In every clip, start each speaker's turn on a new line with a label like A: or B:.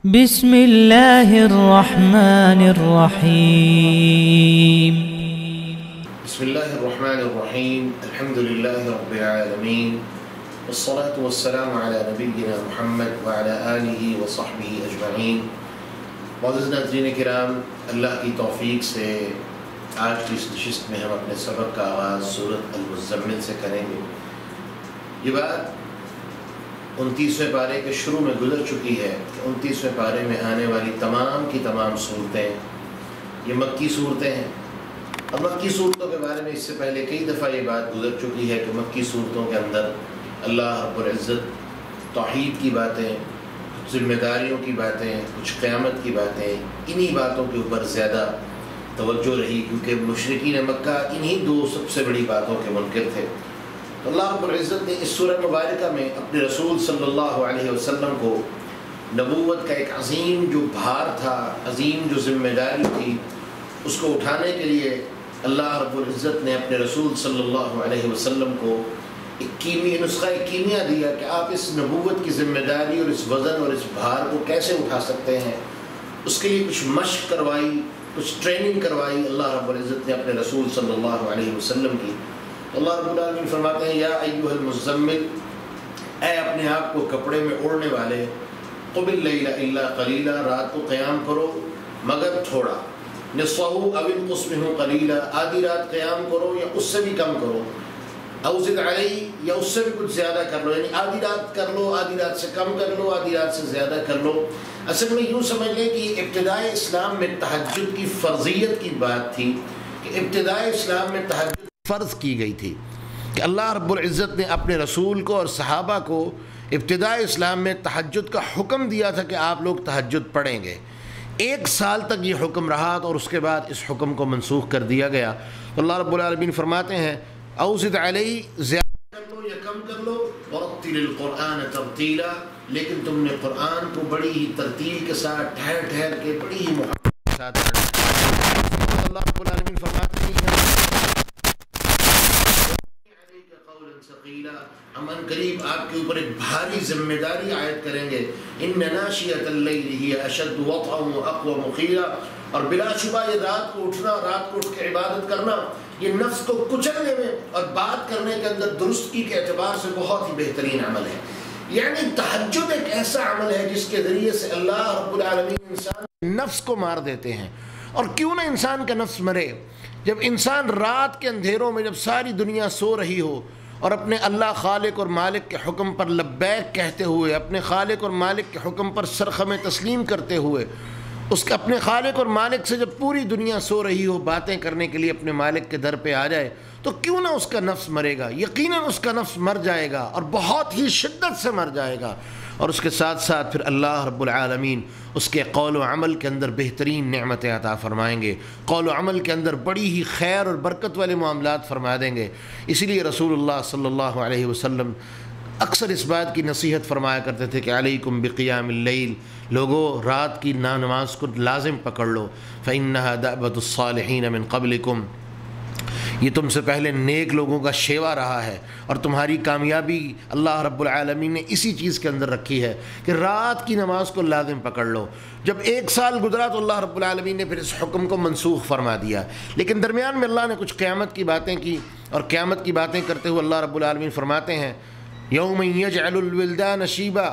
A: بسم الله الرحمن الرحيم.
B: بسم الله الرحمن الرحيم. الحمد لله رب العالمين، والصلاة والسلام على نبينا محمد وعلى آله وصحبه أجمعين. معزز ناظرین کرام، اللہ کی توفیق سے آج کی اس نشست میں ہم اپنے سبق کا آغاز سورۃ المزمل سے کریں گے۔ یہ بات 29ویں پارے کے شروع میں گزر چکی ہے کہ 29ویں پارے میں آنے والی تمام کی تمام صورتیں یہ مکی صورتیں ہیں، اور مکی صورتوں کے بارے میں اس سے پہلے کئی دفعہ یہ بات گزر چکی ہے کہ مکی صورتوں کے اندر اللہ رب العزت توحید کی باتیں، ذمہ داریوں کی باتیں، کچھ قیامت کی باتیں، انہی باتوں کے اوپر زیادہ توجہ رہی، کیونکہ مشرکین مکہ انہی دو سب سے بڑی باتوں کے منکر تھے۔ تو اللہ رب العزت نے اس سورہ مبارکہ میں اپنے رسول صلی اللہ علیہ وسلم کو نبوت کا ایک عظیم جو بھار تھا، عظیم جو ذمہ داری تھی، اس کو اٹھانے کے لیے اللہ رب العزت نے اپنے رسول صلی اللہ علیہ وسلم کو نسخہ کیمیا دیا کہ آپ اس نبوت کی ذمہ داری اور اس وزن اور اس بھار کو کیسے اٹھا سکتے ہیں۔ اس کے لیے کچھ مشق کروائی، کچھ ٹریننگ کروائی اللہ رب العزت نے اپنے رسول صلی اللہ علیہ وسلم کی۔ اللہ رب العالمین فرماتے ہیں، یا ایھا المزمل، اے اپنے آپ کو کپڑے میں اوڑھنے والے، قم اللیل الا قلیلا، رات کو قیام کرو مگر تھوڑا، نصفہ او انقص منہ قلیلا، آدھی رات قیام کرو یا اس سے بھی کم کرو، او زد علیہ، یا اس سے بھی کچھ زیادہ کر لو، یعنی آدھی رات کر لو، آدھی رات سے کم کر لو، آدھی رات سے زیادہ کر لو۔ اصل میں یوں سمجھ لیں کہ ابتدائے اسلام میں تہجد کی فرضیت کی بات تھی، کہ ابتدائے اسلام میں تہجد فرض کی گئی تھی، کہ اللہ رب العزت نے اپنے رسول کو اور صحابہ کو ابتدائے اسلام میں تہجد کا حکم دیا تھا کہ آپ لوگ تہجد پڑھیں گے۔ 1 سال تک یہ حکم رہا اور اس کے بعد اس حکم کو منسوخ کر دیا گیا۔ تو اللہ رب العالمین فرماتے ہیں، او زد علیہ، زیادہ کر لو یا کم کر لو، ورتل القرآن ترتیلا، لیکن تم نے قرآن کو بڑی ہی ترتیل کے ساتھ، ٹھہر ٹھہر کے، بڑی ہی محبت کے ساتھ پڑھنا۔ اللہ رب العالمین فرماتے ہیں، ہم ان قریب آپ کے اوپر ایک بھاری ذمہ داری عائد کریں گے، ان ناشئۃ اللیل ہی اشد وطئا واقوم قیلا، اور بلا شبہ یہ رات کو اٹھنا، رات کو اٹھ کے عبادت کرنا، یہ نفس کو کچلنے میں اور بات کرنے کے اندر درستگی کے اعتبار سے بہت ہی بہترین عمل ہے۔ یعنی تہجد ایک ایسا عمل ہے جس کے ذریعے سے اللہ رب العالمین انسان نفس کو مار دیتے ہیں۔ اور کیوں نہ انسان کا نفس مرے؟ جب انسان رات کے اندھیروں میں، جب ساری دنیا سو رہی ہو اور اپنے اللہ خالق اور مالک کے حکم پر لبیک کہتے ہوئے، اپنے خالق اور مالک کے حکم پر سرخم تسلیم کرتے ہوئے، اپنے خالق اور مالک سے جب پوری دنیا سو رہی ہو، باتیں کرنے کے لیے اپنے مالک کے در پہ آ جائے، تو کیوں نہ اس کا نفس مرے گا؟ یقیناً اس کا نفس مر جائے گا، اور بہت ہی شدت سے مر جائے گا۔ اور اس کے ساتھ ساتھ پھر اللہ رب العالمین اس کے قول و عمل کے اندر بہترین نعمتیں عطا فرمائیں گے، قول و عمل کے اندر بڑی ہی خیر اور برکت والے معاملات فرما دیں گے۔ اسی لیے رسول اللہ صلی اللہ علیہ وسلم اکثر اس بات کی نصیحت فرمایا کرتے تھے کہ علیکم بقیام اللیل، لوگو رات کی نماز کو لازم پکڑ لو، فإنہا دأبۃ الصالحین من قبلکم، یہ تم سے پہلے نیک لوگوں کا شیوا رہا ہے، اور تمہاری کامیابی اللہ رب العالمین نے اسی چیز کے اندر رکھی ہے کہ رات کی نماز کو لازم پکڑ لو۔ جب 1 سال گزرا تو اللہ رب العالمین نے پھر اس حکم کو منسوخ فرما دیا، لیکن درمیان میں اللہ نے کچھ قیامت کی باتیں کی، اور قیامت کی باتیں کرتے ہوئے اللہ رب العالمین فرماتے ہیں، یوم یجعل الولدان شیبا،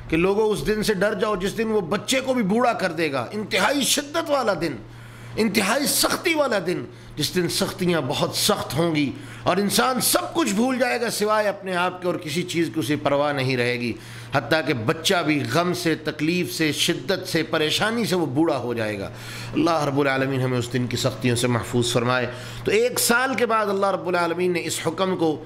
B: کہ لوگوں اس دن سے ڈر جاؤ جس دن وہ بچے کو بھی بوڑھا کر دے گا۔ انتہائی شدت والا دن، انتہائی سختی والا دن، جس دن سختیاں بہت سخت ہوں گی اور انسان سب کچھ بھول جائے گا سوائے اپنے آپ کے، اور کسی چیز کی اسے پرواہ نہیں رہے گی، حتیٰ کہ بچہ بھی غم سے، تکلیف سے، شدت سے، پریشانی سے وہ بوڑھا ہو جائے گا۔ اللہ رب العالمین ہمیں اس دن کی سختیوں سے محفوظ فرمائے۔ تو 1 سال کے بعد اللہ رب العالمین نے اس حکم کو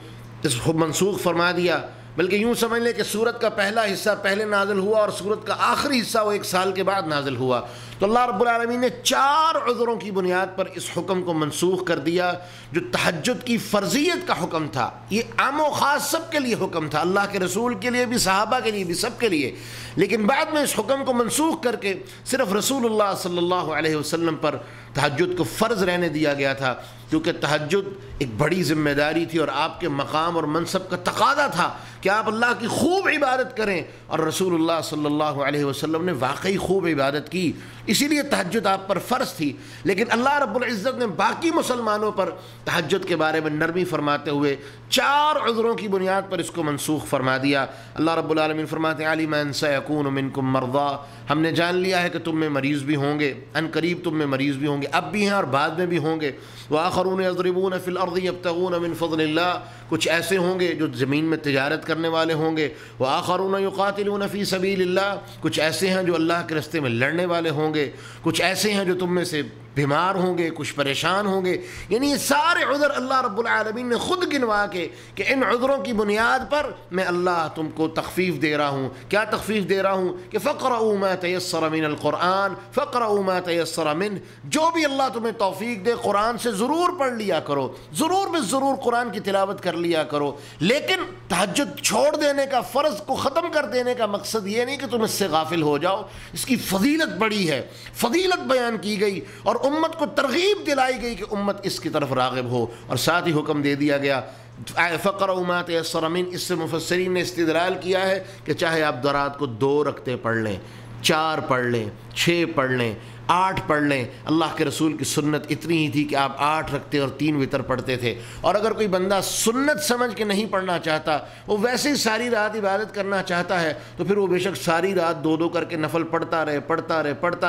B: منسوخ فرما دیا، بلکہ یوں سمجھ لیں کہ سورت کا پہلا حصہ پہلے نازل ہوا اور سورت کا آخری حصہ وہ 1 سال کے بعد نازل ہوا۔ تو اللہ رب العالمین نے 4 عذروں کی بنیاد پر اس حکم کو منسوخ کر دیا۔ جو تہجد کی فرضیت کا حکم تھا، یہ عام و خاص سب کے لیے حکم تھا، اللہ کے رسول کے لیے بھی، صحابہ کے لیے بھی، سب کے لیے، لیکن بعد میں اس حکم کو منسوخ کر کے صرف رسول اللہ صلی اللہ علیہ وسلم پر تہجد کو فرض رہنے دیا گیا تھا۔ تو کیونکہ تہجد ایک بڑی ذمہ داری تھی اور آپ کے مقام اور منصب کا تقاضا تھا کہ آپ اللہ کی خوب عبادت کریں، اور رسول اللہ صلی اللہ علیہ وسلم نے واقعی خوب عبادت کی، اسی لیے تہجد آپ پر فرض تھی۔ لیکن اللہ رب العزت نے باقی مسلمانوں پر تہجد کے بارے میں نرمی فرماتے ہوئے 4 عذروں کی بنیاد پر اس کو منسوخ فرما دیا۔ اللہ رب العالمین فرماتے ہیں عَلِمَ أَن سَيَكُونُ مِنكُم مَّرْضَىٰ، ہم نے جان لیا ہے کہ تم میں مریض بھی ہوں گے، ان قریب تم میں مریض بھی ہوں گے، اب بھی ہیں اور بعد میں بھی ہوں گے۔ وَآخَرُونَ يَضْرِبُونَ فِي الْأَرْضِ يَبْتَغُونَ مِن فَضْلِ اللَّهِ، کچھ ایسے ہوں گے جو زمین میں تجارت کرنے والے ہوں گے۔ وَآخَرُونَ يُقَاتِلُونَ فِي سَبِيلِ اللَّهِ، کچھ ایسے ہیں جو اللہ کے راستے میں لڑنے والے ہوں گے۔ کچھ ایسے ہیں جو تم میں سے بیمار ہوں گے، کچھ پریشان ہوں گے۔ یعنی یہ سارے عذر اللہ رب العالمین نے خود گنوا کے کہ ان عذروں کی بنیاد پر میں اللہ تم کو تخفیف دے رہا ہوں۔ کیا تخفیف دے رہا ہوں؟ کہ فَقْرَؤُوا مَا تَيَسَّرَ مِنَ الْقُرْآنِ فَقْرَؤُوا مَا تَيَسَّرَ مِنْهُ، جو بھی اللہ تمہیں توفیق دے قرآن سے ضرور پڑھ لیا کرو، ضرور بس ضرور قرآن کی تلاوت کر لیا کرو۔ لیکن تہجد چھوڑ دینے کا، فرض کو ختم کر دینے کا مقصد یہ نہیں کہ تم اس سے غافل ہو جاؤ، اس کی فضیلت بڑی ہے، فضیلت بیان کی گئی اور امت کو ترغیب دلائی گئی کہ امت اس کی طرف راغب ہو، اور ساتھ ہی حکم دے دیا گیا فَقْرَؤُوا مَا تَيَسَّرَ مِنْهُ۔ اس سے مفسرین نے استدلال کیا ہے کہ چاہے آپ رات کو 2 رکعتیں پڑھ لیں، 4 پڑھ لیں، 6 پڑھ لیں، 8 پڑھ لیں، اللہ کے رسول کی سنت اتنی ہی تھی کہ آپ 8 رکھتے اور 3 وتر پڑھتے تھے۔ اور اگر کوئی بندہ سنت سمجھ کے نہیں پڑھنا چاہتا، وہ ویسے ہی ساری رات عبادت کرنا چاہتا ہے، تو پھر وہ بے شک ساری رات 2 کر کے نفل پڑھتا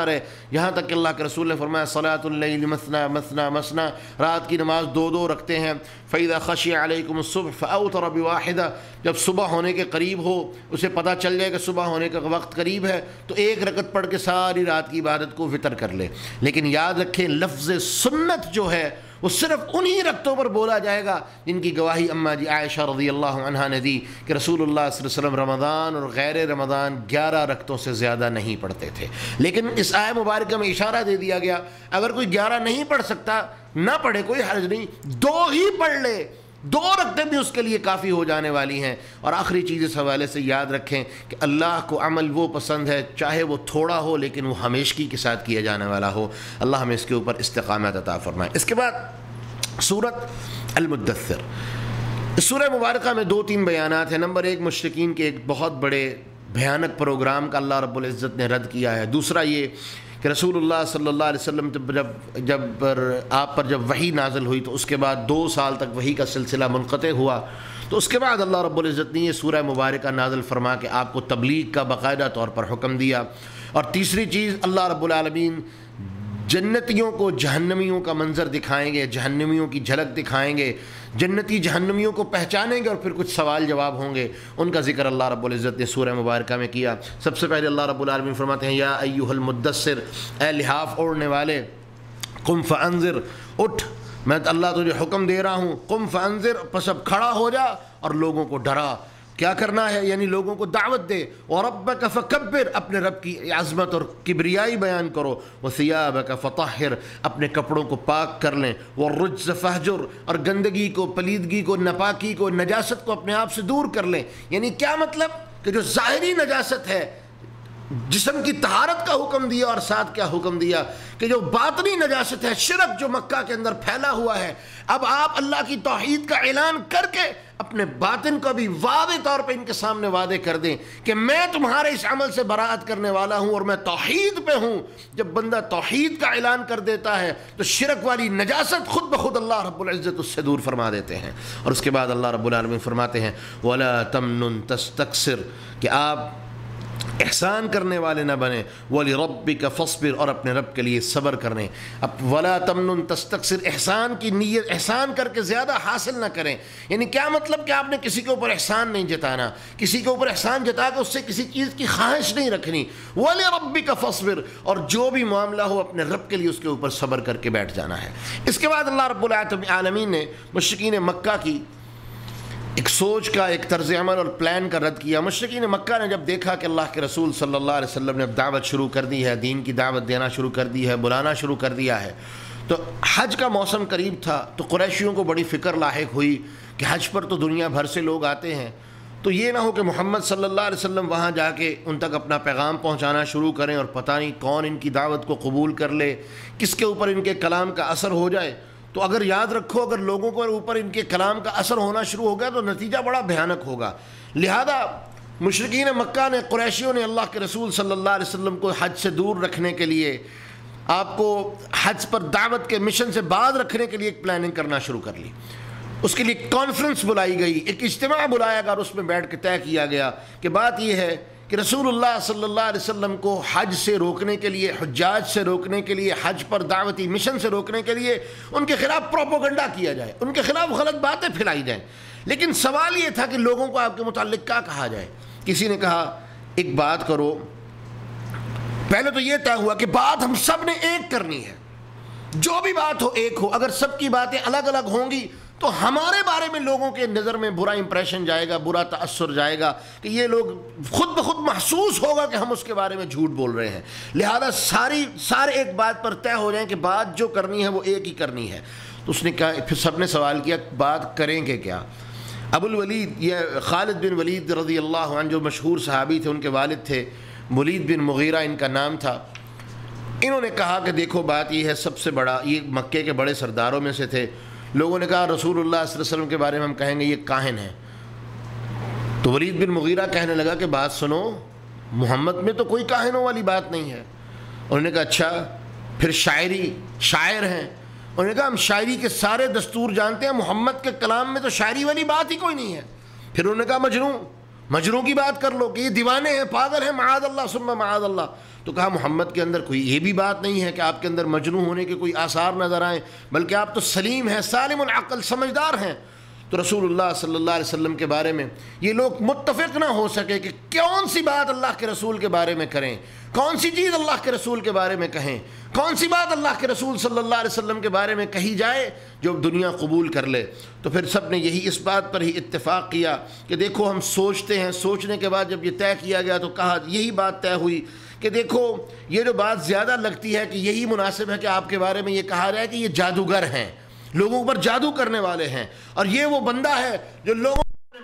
B: رہے، یہاں تک کہ اللہ کے رسول نے فرمایا صلاۃ اللیل مثنی مثنی مثنی، رات کی نماز 2 رکھتے ہیں۔ فَإِذَا خَشِيَ عَلَيْكُمُ الصُّبْحُ فَأَوْتَرَ بِوَاحِدَةٍ، جب صبح ہونے کے قریب ہو، اسے پتہ چل جائے کہ صبح ہونے کا وقت قریب ہے، تو 1 رکعت پڑھ کے ساری رات کی عبادت کو وتر کر لے۔ لیکن یاد رکھیں لفظ سنت جو ہے وہ صرف انہی رکعتوں پر بولا جائے گا جن کی گواہی اماں جی عائشہ رضی اللہ عنہا نے دی کہ رسول اللہ صلی اللہ علیہ وسلم رمضان اور غیر رمضان 11 رکعتوں سے زیادہ نہیں پڑھتے تھے۔ لیکن اس آیہ مبارکہ میں اشارہ دے دیا گیا اگر کوئی 11 نہیں پڑھ سکتا نہ پڑھے، کوئی حرج نہیں، 2 ہی پڑھ لے، 2 رکعتیں بھی اس کے لیے کافی ہو جانے والی ہیں۔ اور آخری چیز اس حوالے سے یاد رکھیں کہ اللہ کو عمل وہ پسند ہے چاہے وہ تھوڑا ہو لیکن وہ ہمیشگی کے ساتھ کیا جانے والا ہو۔ اللہ ہمیں اس کے اوپر استقامت عطا فرمائے۔ اس کے بعد سورۃ المدثر، اس سورہ مبارکہ میں 2-3 بیانات ہیں۔ نمبر 1، مشرکین کے ایک بہت بڑے بھیانک پروگرام کا اللہ رب العزت نے رد کیا ہے۔ دوسرا یہ کہ رسول اللہ صلی اللہ علیہ وسلم آپ پر جب وحی نازل ہوئی تو اس کے بعد 2 سال تک وحی کا سلسلہ منقطع ہوا، تو اس کے بعد اللہ رب العزت نے یہ سورہ مبارکہ نازل فرما کے آپ کو تبلیغ کا باقاعدہ طور پر حکم دیا۔ اور تیسری چیز، اللہ رب العالمین جنتیوں کو جہنمیوں کا منظر دکھائیں گے، جہنمیوں کی جھلک دکھائیں گے، جنتی جہنمیوں کو پہچانیں گے اور پھر کچھ سوال جواب ہوں گے، ان کا ذکر اللہ رب العزت نے سورہ مبارکہ میں کیا۔ سب سے پہلے اللہ رب العالمین فرماتے ہیں یا ایھا المدثر، اے لحاف اوڑھنے والے، قم فانذر، اٹھ، میں اللہ تجھے حکم دے رہا ہوں، قم فانذر، پس اب کھڑا ہو جا اور لوگوں کو ڈرا۔ کیا کرنا ہے؟ یعنی لوگوں کو دعوت دے۔ وَرَبَّكَ فَكَبِّرْ، اپنے رب کی عظمت اور کبریائی بیان کرو۔ وَثِيَابَكَ فَطَهِّرْ، اپنے کپڑوں کو پاک کر لیں۔ وَالرُّجْزَ فَاهْجُرْ، اور گندگی کو، پلیدگی کو، نپاکی کو، نجاست کو اپنے آپ سے دور کر لیں۔ یعنی کیا مطلب؟ کہ جو ظاہری نجاست ہے، جسم کی طہارت کا حکم دیا، اور ساتھ کیا حکم دیا کہ جو باطنی نجاست ہے، شرک جو مکہ کے اندر پھیلا ہوا ہے، اب آپ اللہ کی توحید کا اعلان کر کے اپنے باطن کو بھی واضح طور پہ ان کے سامنے وعدے کر دیں کہ میں تمہارے اس عمل سے براءت کرنے والا ہوں اور میں توحید پہ ہوں۔ جب بندہ توحید کا اعلان کر دیتا ہے تو شرک والی نجاست خود بخود اللہ رب العزت اس سے دور فرما دیتے ہیں۔ اور اس کے بعد اللہ رب العالمین فرماتے ہیں وَلَا تَمْنُن تَسْتَكْثِرْ، کہ آپ احسان کرنے والے نہ بنیں، وَلِرَبِّكَ فَاصْبِرْ، اور اپنے رب کے لیے صبر کرنے۔ اب وَلَا تَمْنُن تَسْتَكْثِرْ، احسان کی نیت، احسان کر کے زیادہ حاصل نہ کریں۔ یعنی کیا مطلب؟ کہ آپ نے کسی کے اوپر احسان نہیں جتانا، کسی کے اوپر احسان جتا کے اس سے کسی چیز کی خواہش نہیں رکھنی۔ وَلِرَبِّكَ فَاصْبِرْ، اور جو بھی معاملہ ہو اپنے رب کے لیے اس کے اوپر صبر کر کے بیٹھ جانا ہے۔ اس کے بعد اللہ رب العالمین نے مشرکین مکہ کی ایک سوچ کا، ایک طرز عمل اور پلان کا رد کیا۔ مشرکین مکہ نے جب دیکھا کہ اللہ کے رسول صلی اللہ علیہ وسلم نے اب دعوت شروع کر دی ہے، دین کی دعوت دینا شروع کر دی ہے، بلانا شروع کر دیا ہے، تو حج کا موسم قریب تھا، تو قریشیوں کو بڑی فکر لاحق ہوئی کہ حج پر تو دنیا بھر سے لوگ آتے ہیں، تو یہ نہ ہو کہ محمد صلی اللہ علیہ وسلم وہاں جا کے ان تک اپنا پیغام پہنچانا شروع کریں اور پتہ نہیں کون ان کی دعوت کو قبول کر لے، کس کے اوپر ان کے کلام کا اثر ہو جائے۔ تو اگر یاد رکھو اگر لوگوں کے اوپر ان کے کلام کا اثر ہونا شروع ہو گیا تو نتیجہ بڑا بھیانک ہوگا. لہذا مشرکین مکہ نے، قریشیوں نے اللہ کے رسول صلی اللہ علیہ وسلم کو حج سے دور رکھنے کے لیے، آپ کو حج پر دعوت کے مشن سے باز رکھنے کے لیے ایک پلاننگ کرنا شروع کر لی. اس کے لیے ایک کانفرنس بلائی گئی، ایک اجتماع بلایا گیا اور اس میں بیٹھ کے طے کیا گیا کہ بات یہ ہے کہ رسول اللہ صلی اللہ علیہ وسلم کو حج سے روکنے کے لیے، حجاج سے روکنے کے لیے، حج پر دعوتی مشن سے روکنے کے لیے ان کے خلاف پروپیگنڈا کیا جائے، ان کے خلاف غلط باتیں پھیلائی جائیں. لیکن سوال یہ تھا کہ لوگوں کو آپ کے متعلق کیا کہا جائے. کسی نے کہا ایک بات کرو، پہلے تو یہ طے ہوا کہ بات ہم سب نے ایک کرنی ہے، جو بھی بات ہو ایک ہو. اگر سب کی باتیں الگ الگ ہوں گی تو ہمارے بارے میں لوگوں کے نظر میں برا امپریشن جائے گا، برا تأثر جائے گا کہ یہ لوگ خود بخود محسوس ہوگا کہ ہم اس کے بارے میں جھوٹ بول رہے ہیں. لہذا سارے ایک بات پر طے ہو جائیں کہ بات جو کرنی ہے وہ ایک ہی کرنی ہے. تو اس نے کہا، پھر سب نے سوال کیا بات کریں گے کیا. ابو الولید، یہ خالد بن ولید رضی اللہ عنہ جو مشہور صحابی تھے، ان کے والد تھے ولید بن مغیرہ ان کا نام تھا. انہوں نے کہا کہ دیکھو بات یہ ہے، سب سے بڑا، یہ مکے کے بڑے سرداروں میں سے تھے. لوگوں نے کہا رسول اللہ صلی اللہ علیہ وسلم کے بارے میں ہم کہیں گے یہ کاہن ہے. تو ولید بن مغیرہ کہنے لگا کہ بات سنو، محمد میں تو کوئی کاہنوں والی بات نہیں ہے. انہوں نے کہا اچھا پھر شاعر ہیں. انہوں نے کہا ہم شاعری کے سارے دستور جانتے ہیں، محمد کے کلام میں تو شاعری والی بات ہی کوئی نہیں ہے. پھر انہوں نے کہا مجنوں کی بات کر لو کہ یہ دیوانے ہیں، پاگل ہیں، معاذ اللہ ثم معاذ اللہ. تو کہا محمد کے اندر کوئی یہ بھی بات نہیں ہے کہ آپ کے اندر مجنون ہونے کے کوئی آثار نظر آئیں، بلکہ آپ تو سلیم ہیں، سالم العقل، سمجھدار ہیں. تو رسول اللہ صلی اللہ علیہ وسلم کے بارے میں یہ لوگ متفق نہ ہو سکے کہ کون سی بات اللہ کے رسول کے بارے میں کریں، کون سی چیز اللہ کے رسول کے بارے میں کہیں، کون سی بات اللہ کے رسول صلی اللہ علیہ وسلم کے بارے میں کہی جائے جو دنیا قبول کر لے. تو پھر سب نے یہی اس بات پر ہی اتفاق کیا کہ دیکھو ہم سوچتے ہیں. سوچنے کے بعد جب یہ طے کیا گیا تو کہا، یہی بات طے ہوئی کہ دیکھو یہ جو بات زیادہ لگتی ہے کہ یہی مناسب ہے کہ آپ کے بارے میں یہ کہا جائے کہ یہ جادوگر ہیں، لوگوں پر جادو کرنے والے ہیں، اور یہ وہ بندہ ہے جو لوگوں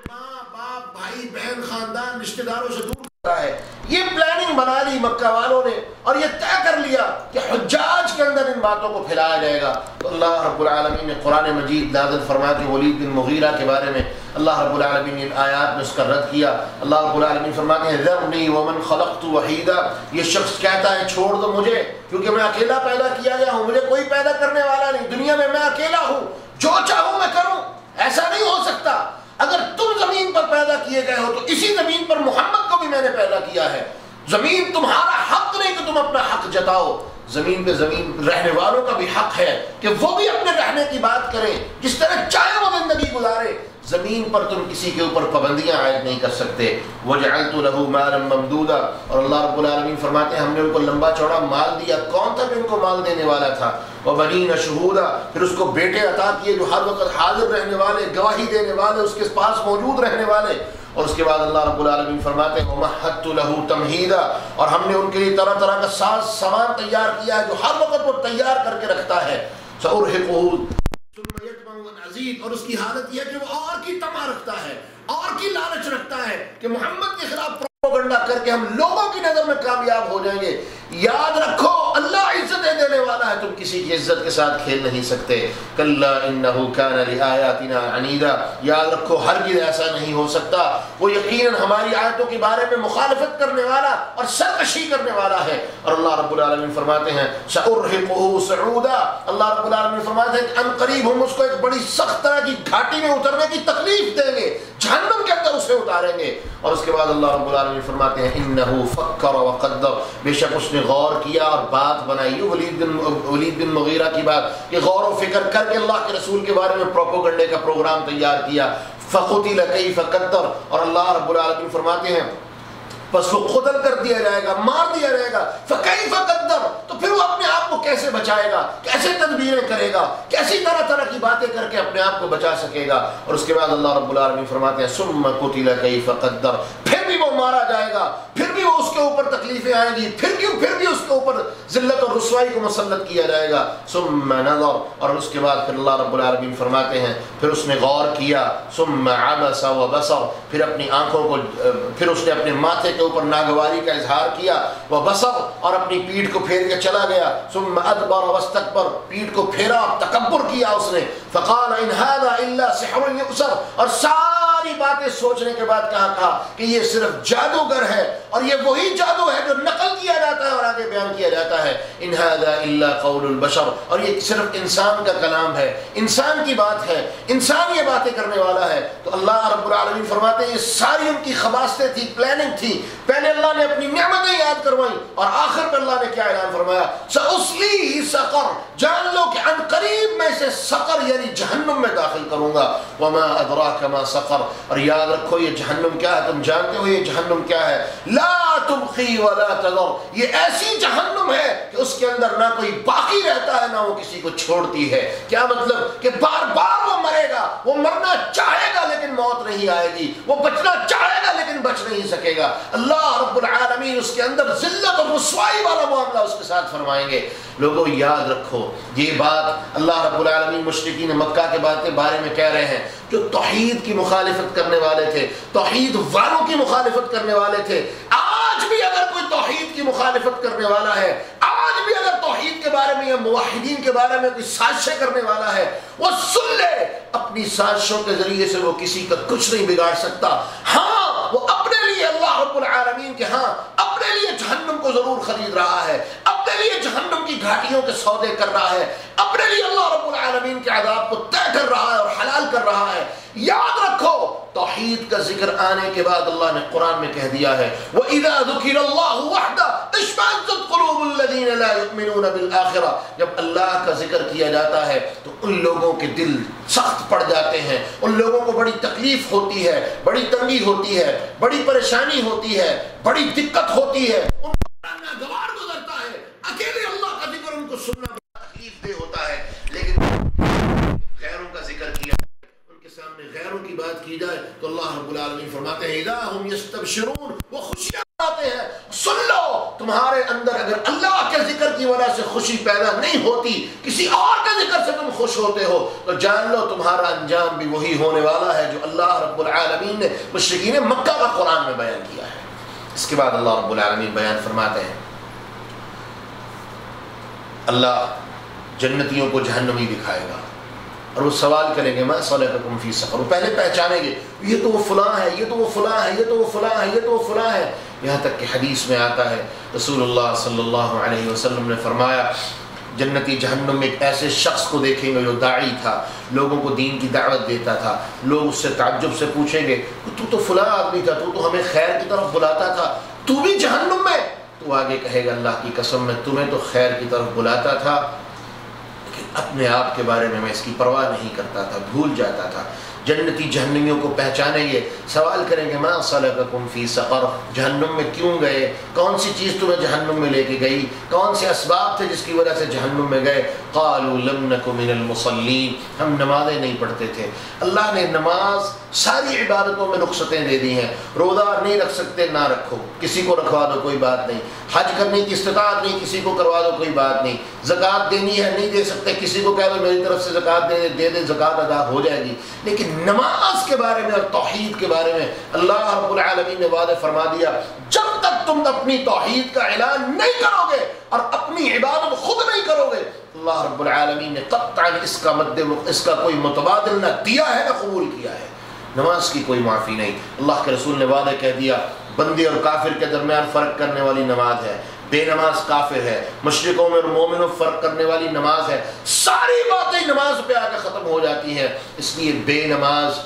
B: ماں باپ بھائی بہن خاندان رشتہ داروں سے دور کرتا ہے. یہ پلاننگ بنا لی مکہ والوں نے اور یہ طے کر لیا کہ حجاج کے اندر ان باتوں کو پھیلایا جائے گا. تو اللہ رب العالمین نے قرآن مجید نازل فرما کے ولید بن مغیرہ کے بارے میں اللہ رب العالمین نے ان آیات میں اس کا رد کیا. اللہ رب العالمین فرماتے ہیں ذرنی ومن خلقت وحیدا، یہ شخص کہتا ہے چھوڑ دو مجھے کیونکہ میں اکیلا پیدا کیا گیا ہوں، مجھے کوئی پیدا کرنے والا نہیں، دنیا میں میں اکیلا ہوں، جو چاہوں میں کروں. ایسا نہیں ہو سکتا. اگر تم زمین پر پیدا کیے گئے ہو تو اسی زمین پر محمد کو بھی میں نے پیدا کیا ہے. زمین تمہارا حق نہیں کہ تم اپنا حق جتاؤ، زمین پہ زمین رہنے والوں کا بھی حق ہے کہ وہ بھی اپنے رہنے کی بات کریں، جس طرح چاہے وہ زندگی گزارے. زمین پر تم کسی کے اوپر پابندیاں عائد نہیں کر سکتے. وَجَعَلْتُ لَهُ مَالًا مَمْدُودًا، اور اللہ رب العالمین فرماتے ہیں ہم نے ان کو لمبا چوڑا مال دیا. کون تھا جو ان کو مال دینے والا تھا؟ وَبَنِينَ شُهُودًا، پھر اس کو بیٹے عطا کیے جو ہر وقت حاضر رہنے والے، گواہی دینے والے، اس کے پاس موجود رہنے والے. اور اس کے بعد اللہ رب العالمین فرماتے ہیں وَمَحَّدْتُ لَهُ تَمْهِيدًا، اور ہم نے ان کے لیے طرح طرح کا ساز سامان تیار کیا ہے جو ہر وقت وہ تیار کر کے رکھتا ہے. سَأُرْهِقُهُ ثُمَّ يَطْمَعُ أَنْ أَزِيدَ، اور اس کی حالت یہ ہے کہ وہ اور کی طمع رکھتا ہے، اور کی لالچ رکھتا ہے کہ محمد کے خلاف پروپیگنڈا کر کے ہم لوگوں کی نظر میں کامیاب ہو جائیں گے. یاد رکھو اللہ عزتیں دینے والا ہے، تم کسی کی عزت کے ساتھ کھیل نہیں سکتے. کلا انہ کان لآیاتنا عنیدا، یاد رکھو ہرگز ایسا نہیں ہو سکتا، وہ یقیناً ہماری آیتوں کے بارے میں مخالفت کرنے والا اور سرکشی کرنے والا ہے. اور اللہ رب العالمین فرماتے ہیں سأرهقه صعودا، اللہ رب العالمین فرماتے ہیں کہ ان قریب ہم اس کو ایک بڑی سخت طرح کی گھاٹی میں اترنے کی تکلیف دیں گے، جہنم کے اندر اسے اتاریں گے. اور اس کے بعد اللہ رب العالمین فرماتے ہیں انہ فکر وقدر، بے شک اس نے غور کیا اور بات بنائی. ولید بن مغیرہ کی بات کہ غور و فکر کر کے اللہ کے رسول کے بارے میں پروپیگنڈے کا پروگرام تیار کیا. فقتل کیف قدر، اور اللہ رب العالمین فرماتے ہیں بس وہ قتل کر دیا جائے گا، مار دیا جائے گا. فکیف قدر، تو پھر وہ اپنے آپ کو کیسے بچائے گا، کیسے تدبیریں کرے گا، کیسی طرح طرح کی باتیں کر کے اپنے آپ کو بچا سکے گا. اور اس کے بعد اللہ رب العالمین فرماتے ہیں ثم قتل کیف قدر، پھر بھی وہ مارا جائے گا، پھر بھی وہ کیوں اس کے اوپر تکلیفیں آئیں گی، پھر بھی اس کے اوپر ذلت اور رسوائی کو مسلط کیا جائے گا. ثم نظر، اور اس کے بعد پھر اللہ رب العالمین فرماتے ہیں پھر اس نے غور کیا. ثم عبس وبصر، پھر اپنی آنکھوں کو، پھر اس نے اپنے ماتھے کے اوپر ناگواری کا اظہار کیا. وبصر، اور اپنی پیٹھ کو پھیر کے چلا گیا. ثم ادبر واستكبر، پیٹھ کو پھیرا اور تکبر کیا اس نے. فقال ان هذا الا سحر يؤثر، اور ساری باتیں سوچنے کے بعد کہا کہ یہ صرف جادوگر ہے، اور یہ وہی جادو ہے جو نقل کیا جاتا ہے اور آگے بیان کیا جاتا ہے. ان هذا الا قول البشر، اور یہ صرف انسان کا کلام ہے، انسان کی بات ہے، انسان یہ باتیں کرنے والا ہے. تو اللہ رب العالمین فرماتے ہیں یہ ساری ان کی خباثتیں تھی، پلاننگ تھی. پہلے اللہ نے اپنی نعمتیں یاد کروائیں اور آخر پر اللہ نے کیا اعلان فرمایا، سأصلیہ سقر، جان لو کہ ان قریب میں اسے سقر یعنی جہنم میں داخل کروں گا. وما ادراک ما سقر، اور یاد رکھو یہ جہنم کیا ہے، تم جانتے ہو یہ جہنم کیا ہے. لا تبقی ولا تذر، یہ ایسی جہنم ہے کہ اس کے اندر نہ کوئی باقی رہتا ہے نہ وہ کسی کو چھوڑتی ہے. کیا مطلب کہ بار بار وہ مرے گا، وہ مرنا چاہے گا لیکن موت نہیں آئے گی، وہ بچنا چاہے گا لیکن بچ نہیں سکے گا. اللہ رب العالمین اس کے اندر ذلت اور رسوائی والا معاملہ اس کے ساتھ فرمائیں گے. لوگوں یاد رکھو یہ بات اللہ رب العالمین مشرکین مکہ کے بارے میں کہہ رہے ہیں جو توحید کی مخالفت کرنے والے تھے، توحید والوں کی مخالفت کرنے والے تھے. آج بھی اگر کوئی توحید کی مخالفت کرنے والا ہے، آج بھی اگر توحید کے بارے میں یا موحدین کے بارے میں کوئی سازشیں کرنے والا ہے، وہ سن لے اپنی سازشوں کے ذریعے سے وہ کسی کا کچھ نہیں بگاڑ سکتا. ہاں وہ اپنے لیے اللہ رب العالمین کے ہاں اپنے لیے جہنم کو ضرور خرید رہا ہے، اپنے لیے جہنم کی گھاٹیوں کے سودے کر رہا ہے، اپنے لیے اللہ رب العالمین کے عذاب کو طے کر رہا ہے اور حلال کر رہا ہے. یاد رکھو توحید کا ذکر آنے کے بعد اللہ نے قرآن میں کہہ دیا ہے وَإِذَا ذُكِرَ اللَّهُ وَحْدَهُ اشْمَأَزَّتْ قُلُوبُ الَّذِينَ لَا يُؤْمِنُونَ بِالْآخِرَةِ، جب اللہ کا ذکر کیا جاتا ہے تو ان لوگوں کے دل سخت پڑ جاتے ہیں، ان لوگوں کو بڑی تکلیف ہوتی ہے، بڑی تنگی ہوتی ہے، بڑی پریشانی ہوتی ہے، بڑی دقت ہوتی ہے، ان کو ناگوار گزرتا ہے. اکیلے اللہ کا ذکر ان کو سننا تکلیف دہ ہوتا ہے، لیکن غیروں کا ذکر کیا، سامنے غیروں کی بات کی جائے تو اللہ رب العالمین فرماتے ہیں اذا ہم یستبشرون، وہ خوشیاں آتے ہیں. سن لو تمہارے اندر اگر اللہ کے ذکر کی وجہ سے خوشی پیدا نہیں ہوتی، کسی اور کے ذکر سے تم خوش ہوتے ہو، تو جان لو تمہارا انجام بھی وہی ہونے والا ہے جو اللہ رب العالمین نے مشرکین مکہ کا قرآن میں بیان کیا ہے. اس کے بعد اللہ رب العالمین بیان فرماتے ہیں اللہ جنتیوں کو جہنمی دکھائے گا اور وہ سوال کریں گے ما صلککم فی سقر، وہ پہلے پہچانیں گے یہ تو وہ فلاں ہے، یہ تو وہ فلاں ہے، یہ تو وہ فلاں ہے، یہ تو وہ فلاں ہے. یہاں تک کہ حدیث میں آتا ہے رسول اللہ صلی اللہ علیہ وسلم نے فرمایا جنتی جہنم میں ایک ایسے شخص کو دیکھیں گے جو داعی تھا، لوگوں کو دین کی دعوت دیتا تھا. لوگ اس سے تعجب سے پوچھیں گے تو فلاں آدمی تھا، تو ہمیں خیر کی طرف بلاتا تھا، تو بھی جہنم میں؟ تو آگے کہے گا اللہ کی قسم میں تمہیں تو خیر کی طرف بلاتا تھا، اپنے آپ کے بارے میں اس کی پرواہ نہیں کرتا تھا، بھول جاتا تھا. جنتی جہنمیوں کو پہچانیں گے، سوال کریں گے ما صلککم فی سقر، جہنم میں کیوں گئے، کون سی چیز تمہیں جہنم میں لے کے گئی، کون سے اسباب تھے جس کی وجہ سے جہنم میں گئے. قالوا لم نک من المصلین، ہم نمازیں نہیں پڑھتے تھے. اللہ نے نماز ساری عبادتوں میں رخصتیں دے دی ہیں. روزہ نہیں رکھ سکتے نہ رکھو، کسی کو رکھوا دو کوئی بات نہیں. حج کرنے کی استطاعت نہیں، کسی کو کروا دو کوئی بات نہیں. زکوٰۃ دینی ہے نہیں دے سکتے، کسی کو کہہ دو میری طرف سے زکوٰۃ دے دے، زکوٰۃ ادا ہو جائے گی. لیکن نماز کے بارے میں اور توحید کے بارے میں اللہ رب العالمین نے وعدہ فرما دیا جب تک تم اپنی توحید کا اعلان نہیں کرو گے اور اپنی عبادت خود نہیں کرو گے، اللہ رب العالمین نے قطعا اس کا کوئی متبادل نہ دیا ہے نہ قبول کیا ہے. نماز کی کوئی معافی نہیں. اللہ کے رسول نے وعدہ کہہ دیا بندے اور کافر کے درمیان فرق کرنے والی نماز ہے، بے نماز کافر ہے، مشرکوں میں اور مومنوں فرق کرنے والی نماز ہے. ساری باتیں نماز پہ آ کے ختم ہو جاتی ہیں. اس لیے بے نماز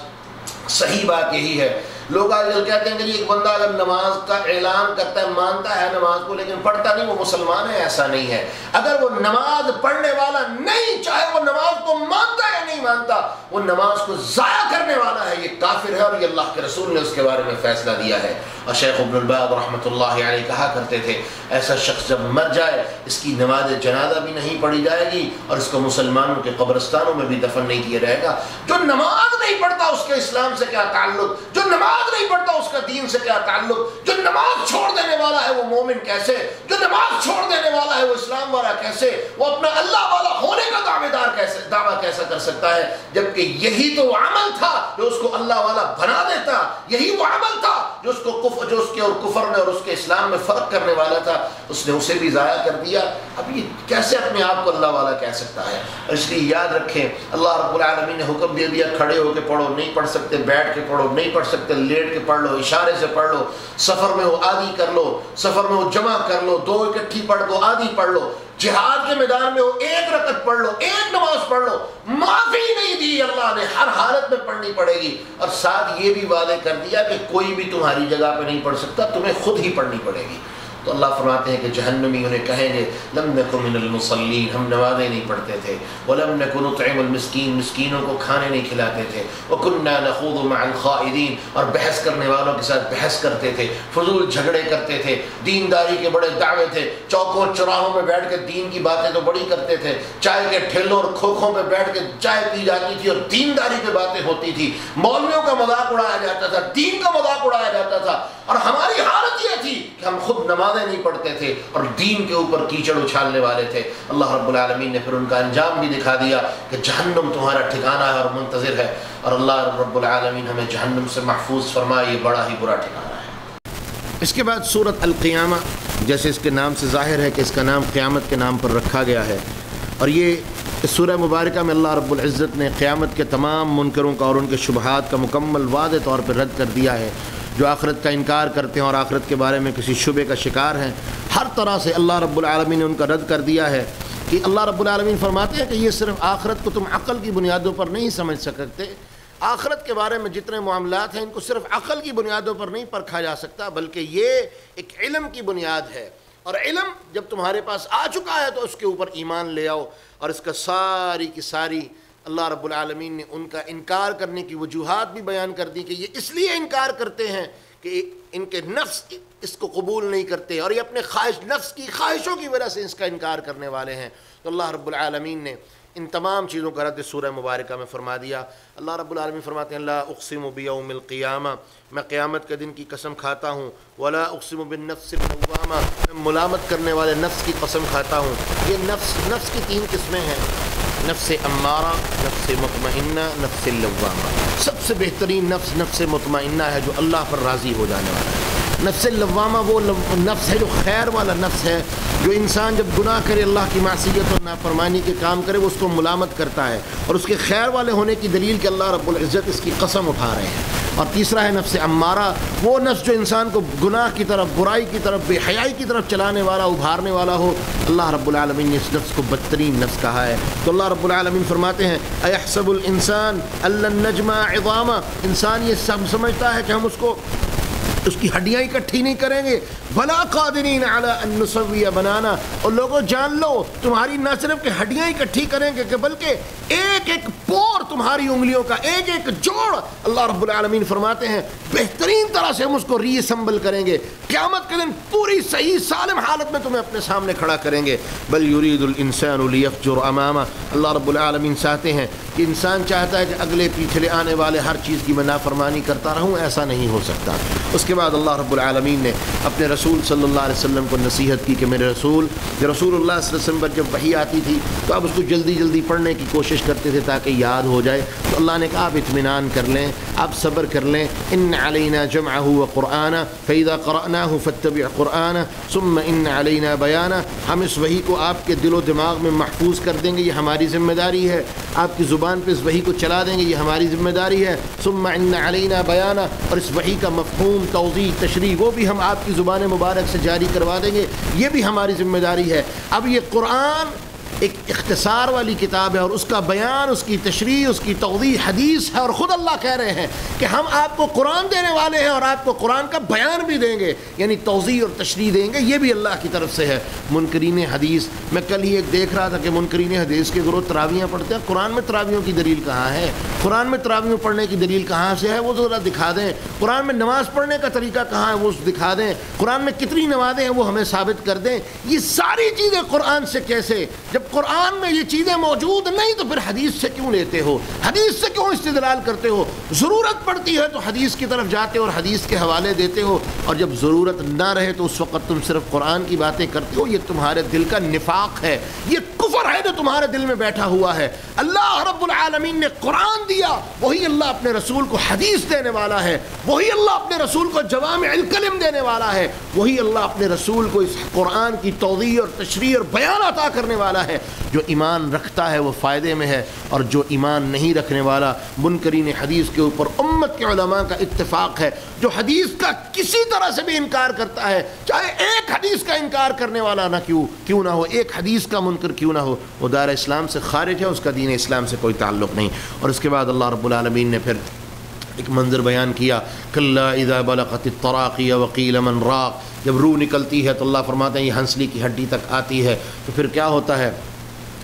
B: صحیح بات یہی ہے. لوگ آج کل کہتے ہیں کہ ایک بندہ اگر نماز کا اعلان کرتا ہے، مانتا ہے نماز کو لیکن پڑھتا نہیں، وہ مسلمان ہے. ایسا نہیں ہے. اگر وہ نماز پڑھنے والا نہیں، چاہے وہ نماز کو مانتا ہے یا نہیں مانتا، وہ نماز کو ضائع کرنے والا ہے، یہ کافر ہے. اور یہ اللہ کے رسول نے اس کے بارے میں فیصلہ دیا ہے. اور شیخ ابن الباز رحمۃ اللہ علیہ کہا کرتے تھے ایسا شخص جب مر جائے اس کی نماز جنازہ بھی نہیں پڑھی جائے گی اور اس کو مسلمانوں کے قبرستانوں میں بھی دفن نہیں کیا جائے گا. جو نماز نہیں پڑھتا اس کے اسلام سے کیا تعلق، جو نماز نہیں پڑھتا اس کا دین سے کیا تعلق، جو نماز چھوڑ دینے والا ہے وہ مومن کیسے، جو نماز چھوڑ دینے والا ہے وہ اسلام والا کیسے، وہ اپنا اللہ والا ہونے کا دعویٰ کیسا کر سکتا ہے، جبکہ یہی تو وہ عمل تھا جو اس کو اللہ والا بنا دیتا، یہی وہ عمل تھا جو اس کے اور کفر میں اور اس کے اسلام میں فرق کرنے والا تھا، اس نے اسے بھی ضائع کر دیا۔ اب یہ کیسے اپنے آپ کو اللہ والا کہہ سکتا ہے؟ اس لیے یاد رکھیں، اللہ رب العالمین نے حکم دے دیا کھڑے ہو کے پڑھو، نہیں پڑھ سکتے بیٹھ کے پڑھو، نہیں پڑھ سکتے لیٹ کے پڑھ لو، اشارے سے پڑھ لو، سفر میں ہو آدھی کر لو، سفر میں ہو جمع کر لو، 2 اکٹھی پڑھ دو، آدھی پڑھ لو، جہاد کے میدان میں ہو 1 رکعت پڑھ لو، 1 نماز پڑھ لو، معافی نہیں دی اللہ نے، ہر حالت میں پڑھنی پڑے گی، اور ساتھ یہ بھی وعدے کر دیا کہ کوئی بھی تمہاری جگہ پہ نہیں پڑھ سکتا، تمہیں خود ہی پڑھنی پڑے گی۔ تو اللہ فرماتے ہیں کہ جہنمی انہیں کہیں گے لم نکن من المصلین، ہم نمازیں نہیں پڑھتے تھے، ولم نکن نطعم المسکین، مسکینوں کو کھانے نہیں کھلاتے تھے، وکنا نخوض مع الخائضین، اور بحث کرنے والوں کے ساتھ بحث کرتے تھے، فضول جھگڑے کرتے تھے، دینداری کے بڑے دعوے تھے، چوکوں چوراہوں میں بیٹھ کے دین کی باتیں تو بڑی کرتے تھے، چائے کے ٹھیلوں اور کھوکھوں پہ بیٹھ کے چائے پی جاتی تھی اور دینداری پہ باتیں ہوتی تھی، مولویوں کا مذاق اڑایا جاتا تھا، دین کا مذاق اڑایا جاتا تھا، اور ہماری حالت یہ تھی کہ ہم خود نمازیں نہیں پڑھتے تھے اور دین کے اوپر کیچڑ اچھالنے والے تھے۔ اللہ رب العالمین نے پھر ان کا انجام بھی دکھا دیا کہ جہنم تمہارا ٹھکانہ ہے اور منتظر ہے، اور اللہ رب العالمین ہمیں جہنم سے محفوظ فرمائے، یہ بڑا ہی برا ٹھکانہ ہے۔ اس کے بعد سورۃ القیامہ، جیسے اس کے نام سے ظاہر ہے کہ اس کا نام قیامت کے نام پر رکھا گیا ہے، اور یہ اس سورہ مبارکہ میں اللہ رب العزت نے قیامت کے تمام منکروں کا اور ان کے شبہات کا مکمل واضح طور پر رد کر دیا ہے۔ جو آخرت کا انکار کرتے ہیں اور آخرت کے بارے میں کسی شبے کا شکار ہیں، ہر طرح سے اللہ رب العالمین نے ان کا رد کر دیا ہے، کہ اللہ رب العالمین فرماتے ہیں کہ یہ صرف آخرت کو تم عقل کی بنیادوں پر نہیں سمجھ سکتے، آخرت کے بارے میں جتنے معاملات ہیں ان کو صرف عقل کی بنیادوں پر نہیں پرکھا جا سکتا، بلکہ یہ ایک علم کی بنیاد ہے، اور علم جب تمہارے پاس آ چکا ہے تو اس کے اوپر ایمان لے آؤ، اور اس کا ساری کی ساری اللہ رب العالمین نے ان کا انکار کرنے کی وجوہات بھی بیان کر دی کہ یہ اس لیے انکار کرتے ہیں کہ ان کے نفس اس کو قبول نہیں کرتے، اور یہ اپنے نفس کی خواہشوں کی وجہ سے اس کا انکار کرنے والے ہیں۔ تو اللہ رب العالمین نے ان تمام چیزوں کا رد سورہ مبارکہ میں فرما دیا۔ اللہ رب العالمین فرماتے ہیں لا اقسم بیوم القیامہ، میں قیامت کے دن کی قسم کھاتا ہوں، ولا اقسم بالنفس اللوامہ، میں ملامت کرنے والے نفس کی قسم کھاتا ہوں۔ یہ نفس کی 3 قسمیں ہیں، نفس امارہ، نفس مطمئنہ، نفس لوامہ۔ سب سے بہترین نفس نفس مطمئنہ ہے جو اللہ پر راضی ہو جانے والا ہے۔ نفس لوامہ وہ نفس ہے جو خیر والا نفس ہے، جو انسان جب گناہ کرے، اللہ کی معصیت اور نافرمانی کے کام کرے، وہ اس کو ملامت کرتا ہے، اور اس کے خیر والے ہونے کی دلیل کہ اللہ رب العزت اس کی قسم اٹھا رہے ہیں۔ اور تیسرا ہے نفس امارہ، وہ نفس جو انسان کو گناہ کی طرف، برائی کی طرف، بے حیائی کی طرف چلانے والا، ابھارنے والا ہو۔ اللہ رب العالمین نے اس نفس کو بدترین نفس کہا ہے۔ تو اللہ رب العالمین فرماتے ہیں ایحسب الانسان ان لن نجمع عظامہ، انسان یہ سب سمجھتا ہے کہ ہم اس کی ہڈیاں اکٹھی نہیں کریں گے، بلا قادرین علی ان نسوی بنانا، اور لوگوں جان لو تمہاری نہ صرف کہ ہڈیاں اکٹھی کریں گے کہ بلکہ ایک ایک پور تمہاری انگلیوں کا، ایک ایک جوڑ اللہ رب العالمین فرماتے ہیں بہترین طرح سے ہم اس کو ری اسمبل کریں گے، قیامت کے دن پوری صحیح سالم حالت میں تمہیں اپنے سامنے کھڑا کریں گے۔ بل یرید الانسان لیفجر امامہ، اللہ رب العالمین چاہتے ہیں کہ انسان چاہتا ہے کہ اگلے پیچھے آنے والے ہر چیز کی میں نافرمانی کرتا رہوں، ایسا نہیں ہو سکتا۔ اس کے بعد اللہ رب العالمین نے اپنے رسول صلی اللہ علیہ وسلم کو نصیحت کی کہ میرے رسول اللہ صلی اللہ علیہ وسلم پر جب وحی آتی تھی تو آپ اس کو جلدی جلدی پڑھنے کی کوشش کرتے تھے تاکہ یاد ہو جائے، تو اللہ نے کہا آپ اطمینان کر لیں، آپ صبر کر لیں، ان علینا جمعہ وقرآنہ فاذا قرأناہ فاتبع قرآنہ ثم ان علینا بیانہ، ہم اس وحی کو آپ کے دل و دماغ میں محفوظ کر دیں گے، یہ ہماری ذمہ داری ہے، آپ کی زبان پہ اس وحی کو چلا دیں گے، یہ ہماری ذمہ داری ہے، ثم ان علینا بیانہ، اور اس وحی کا مفہوم، توضیح، تشریح وہ بھی ہم آپ کی زبان مبارک سے جاری کروا دیں گے، یہ بھی ہماری ذمہ داری ہے۔ اب یہ قرآن ایک اختصار والی کتاب ہے، اور اس کا بیان، اس کی تشریح، اس کی توضیح حدیث ہے، اور خود اللہ کہہ رہے ہیں کہ ہم آپ کو قرآن دینے والے ہیں اور آپ کو قرآن کا بیان بھی دیں گے، یعنی توضیح اور تشریح دیں گے، یہ بھی اللہ کی طرف سے ہے۔ منکرین حدیث، میں کل ہی ایک دیکھ رہا تھا کہ منکرین حدیث کے گروہ تراویحیں پڑھتے ہیں، قرآن میں تراویحوں کی دلیل کہاں ہے؟ قرآن میں تراویح پڑھنے کی دلیل کہاں سے ہے؟ وہ ذرا دکھا دیں۔ قرآن میں نماز پڑھنے کا طریقہ کہاں ہے؟ وہ دکھا دیں۔ قرآن میں کتنی نمازیں ہیں وہ ہمیں ثابت کر دیں۔ یہ ساری چیزیں قرآن سے کیسے، جب جب قرآن میں یہ چیزیں موجود نہیں تو پھر حدیث سے کیوں لیتے ہو؟ حدیث سے کیوں استدلال کرتے ہو؟ ضرورت پڑتی ہے تو حدیث کی طرف جاتے ہو اور حدیث کے حوالے دیتے ہو، اور جب ضرورت نہ رہے تو اس وقت تم صرف قرآن کی باتیں کرتے ہو۔ یہ تمہارے دل کا نفاق ہے، یہ کفر ہے جو تمہارے دل میں بیٹھا ہوا ہے۔ اللہ رب العالمین نے قرآن دیا، وہی اللہ اپنے رسول کو حدیث دینے والا ہے، وہی اللہ اپنے رسول کو جوامع الکلم دینے والا ہے، وہی اللہ اپنے رسول کو اس قرآن کی توضیح اور تشریح اور بیان عطا کرنے والا ہے۔ جو ایمان رکھتا ہے وہ فائدے میں ہے، اور جو ایمان نہیں رکھنے والا، منکرین حدیث کے اوپر امت کے علماء کا اتفاق ہے، جو حدیث کا کسی طرح سے بھی انکار کرتا ہے، چاہے ایک حدیث کا انکار کرنے والا نہ کیوں نہ ہو، ایک حدیث کا منکر کیوں نہ ہو، وہ دار اسلام سے خارج ہے، اس کا دین اسلام سے کوئی تعلق نہیں۔ اور اس کے بعد اللہ رب العالمین نے پھر ایک منظر بیان کیا، کلا اذا بلغت التراقی وقیل من راق، جب روح نکلتی ہے تو اللہ فرماتے ہیں یہ ہنسلی کی ہڈی تک آتی ہے، تو پھر کیا ہوتا ہے؟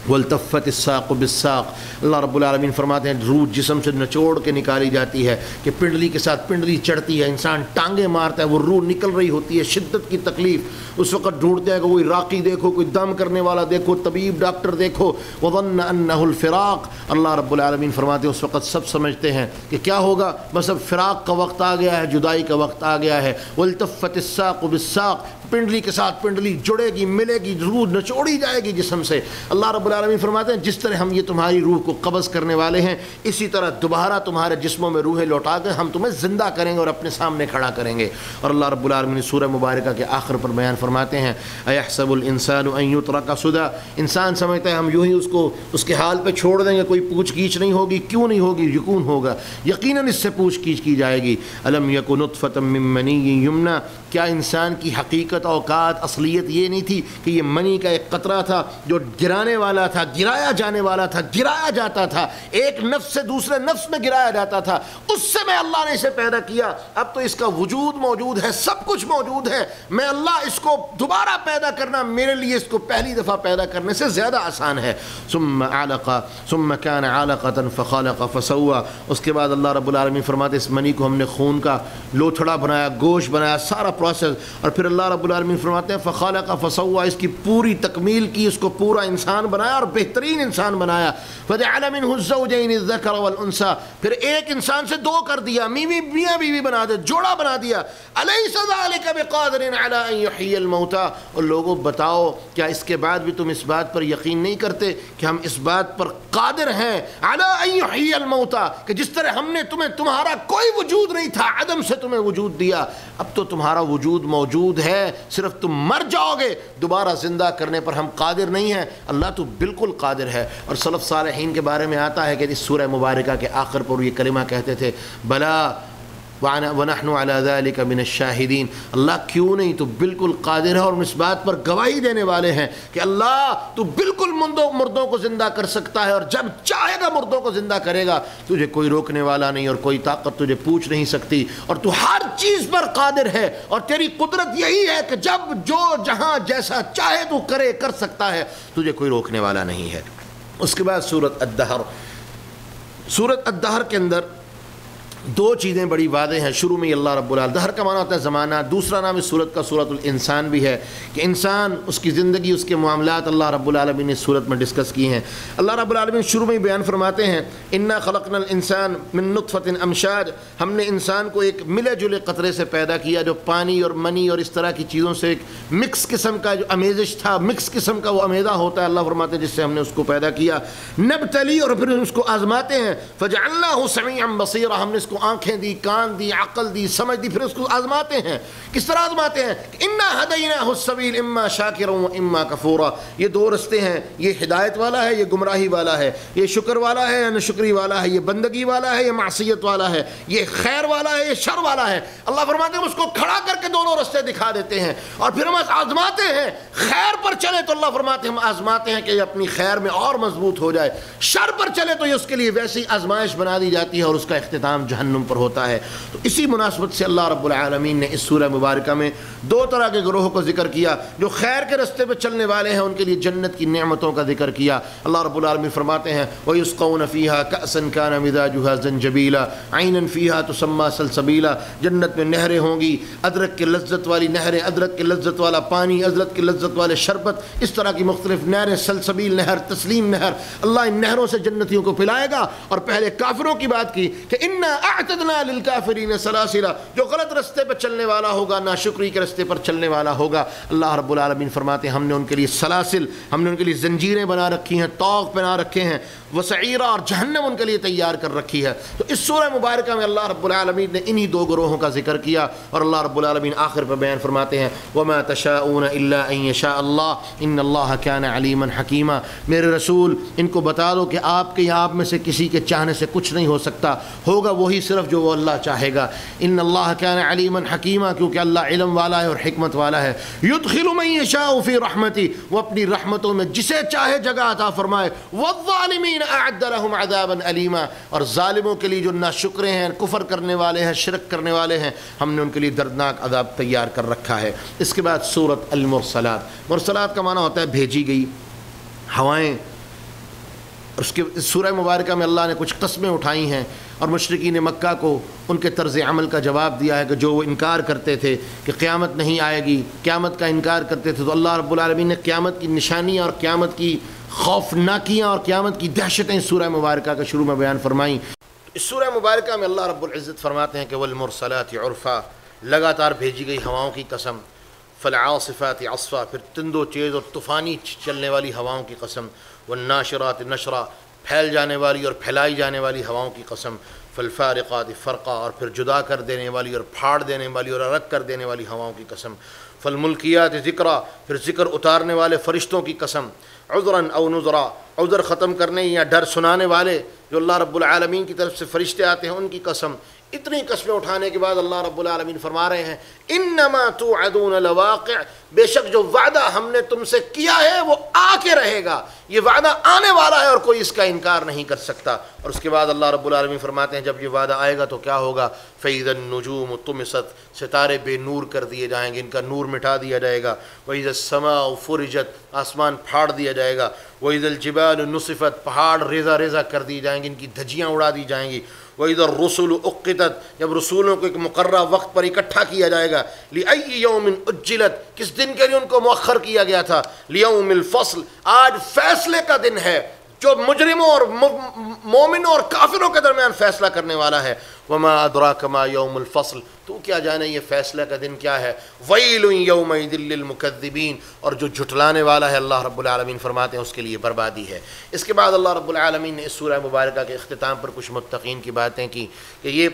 B: والتفت الساق بالساق، اللہ رب العالمین فرماتے ہیں روح جسم سے نچوڑ کے نکالی جاتی ہے کہ پنڈلی کے ساتھ پنڈلی چڑھتی ہے، انسان ٹانگیں مارتا ہے، وہ روح نکل رہی ہوتی ہے، شدت کی تکلیف، اس وقت ڈھونڈتے ہیں کہ کوئی راقی دیکھو، کوئی دم کرنے والا دیکھو، طبیب ڈاکٹر دیکھو، وظن انہ الفراق، اللہ رب العالمین فرماتے ہیں اس وقت سب سمجھتے ہیں کہ کیا ہوگا، بس اب فراق کا وقت آ گیا ہے، جدائی کا وقت آ گیا ہے۔ والتفت الساق بالساق، پنڈلی کے ساتھ پنڈلی جڑے گی، ملے گی، روح نچوڑی جائے گی جسم سے۔ اللہ رب العالمین فرماتے ہیں جس طرح ہم یہ تمہاری روح کو قبض کرنے والے ہیں، اسی طرح دوبارہ تمہارے جسموں میں روحیں لوٹا کر ہم تمہیں زندہ کریں گے اور اپنے سامنے کھڑا کریں گے۔ اور اللہ رب العالمین سورہ مبارکہ کے آخر پر بیان فرماتے ہیں ایحسب الانسان ان یترک سدی، انسان سمجھتا ہے ہم یوں ہی اس کو اس کے حال پہ چھوڑ دیں گے، کوئی پوچھ گیچھ نہیں ہوگی، کیوں نہیں ہوگی؟ یقین ہوگا، یقیناً اس سے پوچھ گیچھ کی جائے گی۔ الم یک نطفۃ من منی یمنی، کیا انسان کی حقیقت اوقات اصلیت یہ نہیں تھی کہ یہ منی کا ایک قطرہ تھا جو گرانے والا تھا، گرایا جانے والا تھا، گرایا جاتا تھا، ایک نفس سے دوسرے نفس میں گرایا جاتا تھا، اس سے میں اللہ نے اسے پیدا کیا، اب تو اس کا وجود موجود ہے، سب کچھ موجود ہے، میں اللہ اس کو دوبارہ پیدا کرنا میرے لیے اس کو پہلی دفعہ پیدا کرنے سے زیادہ آسان ہے۔ ثم علقہ ثم كان علقۃ فخلق فسوى، اس کے بعد اللہ رب العالمین فرماتے اس منی کو ہم نے خون کا لوتھڑا بنایا، گوشت بنایا، سارا پروسیس، اور پھر اللہ رب العالمین فرماتے ہیں فخلق فسوى، اس کی پوری تکمیل کی، اس کو پورا انسان بنایا اور بہترین انسان بنایا۔ فجعل منه الزوجین الذکر والانثى، پھر ایک انسان سے دو کر دیا، میاں بیوی بنا دیا، جوڑا بنا دیا۔ الیس ذلک بقادر علی ان یحیی الموتى، اور لوگوں بتاؤ کیا اس کے بعد بھی تم اس بات پر یقین نہیں کرتے کہ ہم اس بات پر قادر ہیں علی ان یحیی الموتى، کہ جس طرح ہم نے تمہارا کوئی وجود نہیں تھا، عدم سے تمہیں وجود دیا، اب تو تمہارا وجود موجود ہے، صرف تم مر جاؤ گے، دوبارہ زندہ کرنے پر ہم قادر نہیں ہیں۔ اللہ تو بالکل قادر ہے۔ اور سلف صالحین کے بارے میں آتا ہے کہ اس سورہ مبارکہ کے آخر پر یہ کلمہ کہتے تھے بلا وَنَحْنُ عَلَى ذَلِكَ مِنَ الشَّاهِدِينَ، اللہ کیوں نہیں، تو بالکل قادر ہے، اور ہم اس بات پر گواہی دینے والے ہیں کہ اللہ تو بالکل مردوں کو زندہ کر سکتا ہے، اور جب چاہے گا مردوں کو زندہ کرے گا، تجھے کوئی روکنے والا نہیں اور کوئی طاقت تجھے پوچھ نہیں سکتی، اور تو ہر چیز پر قادر ہے، اور تیری قدرت یہی ہے کہ جب جو جہاں جیسا چاہے تو کر سکتا ہے، تجھے کوئی روکنے والا نہیں ہے۔ اس کے بعد سورۃ الدہر، سورۃ الدہر کے اندر دو چیزیں بڑی واضح ہیں۔ شروع میں اللہ رب العالمین، دہر کا معنی ہوتا ہے زمانہ، دوسرا نام اس سورت کا سورۃ الانسان بھی ہے کہ انسان، اس کی زندگی، اس کے معاملات اللہ رب العالمین نے سورت میں ڈسکس کیے ہیں۔ اللہ رب العالمین شروع میں بیان فرماتے ہیں انا خلقنا الانسان من نطفۃ امشاج، ہم نے انسان کو ایک ملے جلے قطرے سے پیدا کیا جو پانی اور منی اور اس طرح کی چیزوں سے ایک مکس قسم کا جو امیزش تھا، مکس قسم کا وہ امیزہ ہوتا ہے، اللہ فرماتے ہیں جس سے ہم نے اس کو پیدا کیا، نبتلی، اور پھر اس کو آزماتے ہیں، فجعلناہ سمیعا بصیرا، ہم نے اس کو آنکھیں دی، کان دی، عقل دی، سمجھ دی، پھر اس کو آزماتے ہیں۔ کس طرح آزماتے ہیں؟ انا ہدیناہ السبیل اما شاکرا و اما کفورا، یہ دو رستے ہیں، یہ ہدایت والا ہے، یہ گمراہی والا ہے، یہ شکر والا ہے یا ناشکری والا ہے، یہ بندگی والا ہے، یہ معصیت والا ہے، یہ خیر والا ہے، یہ شر والا ہے۔ اللہ فرماتے ہیں اس کو کھڑا کر کے دونوں رستے دکھا دیتے ہیں، اور پھر ہم آزماتے ہیں، خیر پر چلے تو اللہ فرماتے ہیں ہم آزماتے ہیں کہ یہ اپنی خیر میں اور مضبوط ہو جائے، شر پر چلے تو یہ اس کے لیے ویسی آزمائش بنا دی جاتی ہے اور اس کا اختتام جہنم جہنم پر ہوتا ہے۔ تو اسی مناسبت سے اللہ رب العالمین نے اس سورہ مبارکہ میں دو طرح کے گروہوں کو ذکر کیا۔ جو خیر کے رستے پہ چلنے والے ہیں ان کے لیے جنت کی نعمتوں کا ذکر کیا۔ اللہ رب العالمین فرماتے ہیں وَيُسْقَوْنَ فِيهَا كَأْسًا كَانَ مِزَاجُهَا زَنْجَبِيلًا عَيْنًا فِيهَا تُسَمَّى سَلْسَبِيلًا، جنت میں نہریں ہوں گی، ادرک کی لذت والی نہریں، ادرک کی لذت والا پانی، ادرک کی لذت والے شربت، اس طرح کی مختلف نہریں، سلسبیل نہر، تسلیم نہر، اللہ ان نہروں سے جنتیوں کو پلائے گا۔ اور پہلے کافروں کی بات کی کہ اِنَّا أَعْتَدْنَا لِلْكَافِرِينَ سَلَاسِلَ، جو غلط رستے پر چلنے والا ہوگا، ناشکری کے رستے پر چلنے والا ہوگا، اللہ رب العالمین فرماتے ہیں ہم نے ان کے لیے سلاسل، ہم نے ان کے لیے زنجیریں بنا رکھی ہیں، طوق بنا رکھے ہیں، وسعیرہ اور جہنم ان کے لیے تیار کر رکھی ہے۔ تو اس سورہ مبارکہ میں اللہ رب العالمین نے انہی دو گروہوں کا ذکر کیا، اور اللہ رب العالمین آخر پر بیان فرماتے ہیں وَمَا تَشَاءُونَ إِلَّا أَن يَشَاءَ اللَّهُ إِنَّ اللَّهَ كَانَ عَلِيمًا حَكِيمًا، میرے رسول ان کو بتا دو کہ آپ کے یا آپ میں سے کسی کے چاہنے سے کچھ نہیں ہو سکتا، ہوگا وہی صرف جو وہ اللہ چاہے گا۔ إِنَّ اللَّهَ كَانَ عَلِيمًا حَكِيمًا، کیونکہ اللہ علم والا ہے اور حکمت والا ہے۔ يُدْخِلُ مَن يَشَاءُ فِي رَحْمَتِهِ، وہ اپنی رحمتوں میں جسے چاہے جگہ عطا فرمائے۔ وَالظَّالِمِينَ أَعَدَّ لَهُمْ عَذَابًا أَلِيمًا، اور ظالموں کے لیے جو ناشکرے ہیں، کفر کرنے والے ہیں، شرک کرنے والے ہیں، ہم نے ان کے لیے دردناک عذاب تیار کر رکھا ہے۔ اس کے بعد سورۃ المرسلات، مرسلات کا معنی ہوتا ہے بھیجی گئی ہوائیں۔ اس کے سورہ مبارکہ میں اللہ نے کچھ قسمیں اٹھائی ہیں اور مشرکین مکہ کو ان کے طرز عمل کا جواب دیا ہے کہ جو وہ انکار کرتے تھے کہ قیامت نہیں آئے گی، قیامت کا انکار کرتے تھے، تو اللہ رب العالمین نے قیامت کی نشانیاں اور قیامت کی خوفناکیاں اور قیامت کی دہشتیں سورہ مبارکہ کے شروع میں بیان فرمائیں۔ اس سورہ مبارکہ میں اللہ رب العزت فرماتے ہیں کہ والمرسلات عرفا، لگاتار بھیجی گئی ہواؤں کی قسم، فالعاصفات عصفا، پھر تند و تیز اور طوفانی چلنے والی ہواؤں کی قسم، والناشرات نشرا، پھیل جانے والی اور پھیلائی جانے والی ہواؤں کی قسم، فالفارقات فرقا، اور پھر جدا کر دینے والی اور پھاڑ دینے والی اور الگ کر دینے والی ہواؤں کی قسم، فالملکیات ذکرا، پھر ذکر اتارنے والے فرشتوں کی قسم، عذراً او نذرا، عذر ختم کرنے یا ڈر سنانے والے جو اللہ رب العالمین کی طرف سے فرشتے آتے ہیں ان کی قسم۔ اتنی قسمیں اٹھانے کے بعد اللہ رب العالمین فرما رہے ہیں انما توعدون لواقع، بے شک جو وعدہ ہم نے تم سے کیا ہے وہ آ کے رہے گا، یہ وعدہ آنے والا ہے اور کوئی اس کا انکار نہیں کر سکتا۔ اور اس کے بعد اللہ رب العالمین فرماتے ہیں جب یہ وعدہ آئے گا تو کیا ہوگا، فَإِذَا النُّجُومُ طُمِسَتْ، ستارے بے نور کر دیے جائیں گے، ان کا نور مٹا دیا جائے گا، وَإِذَا السَّمَاءُ فُرِجَتْ، آسمان پھاڑ دیا جائے گا، وَإِذَا الْجِبَالُ نُصِفَتْ، پہاڑ ریزہ ریزہ کر دی جائیں گے، ان کی دھجیاں اڑا دی جائیں گی، وَإِذَا الرُّسُلُ أُقِّتَتْ، جب رسولوں کو ایک مقررہ وقت پر اکٹھا کیا جائے گا، لِأَيِّ يَوْمٍ أُجِّلَتْ، کس دن کے لیے ان کو مؤخر کیا گیا تھا، لِيَوْمِ الْفَصْلِ، آج فیصلے کا دن ہے جو مجرموں اور مومنوں اور کافروں کے درمیان فیصلہ کرنے والا ہے۔ وَمَا أَدْرَاكَ مَا يَوْمُ الْفَصْلِ، تو کیا جانے یہ فیصلہ کا دن کیا ہے، وَيْلٌ يَوْمَئِذٍ لِّلْمُكَذِّبِينَ، اور جو جھٹلانے والا ہے اللہ رب العالمین فرماتے ہیں اس کے لیے بربادی ہے۔ اس کے بعد اللہ رب العالمین نے اس سورہ مبارکہ کے اختتام پر کچھ متقین کی باتیں کی کہ یہ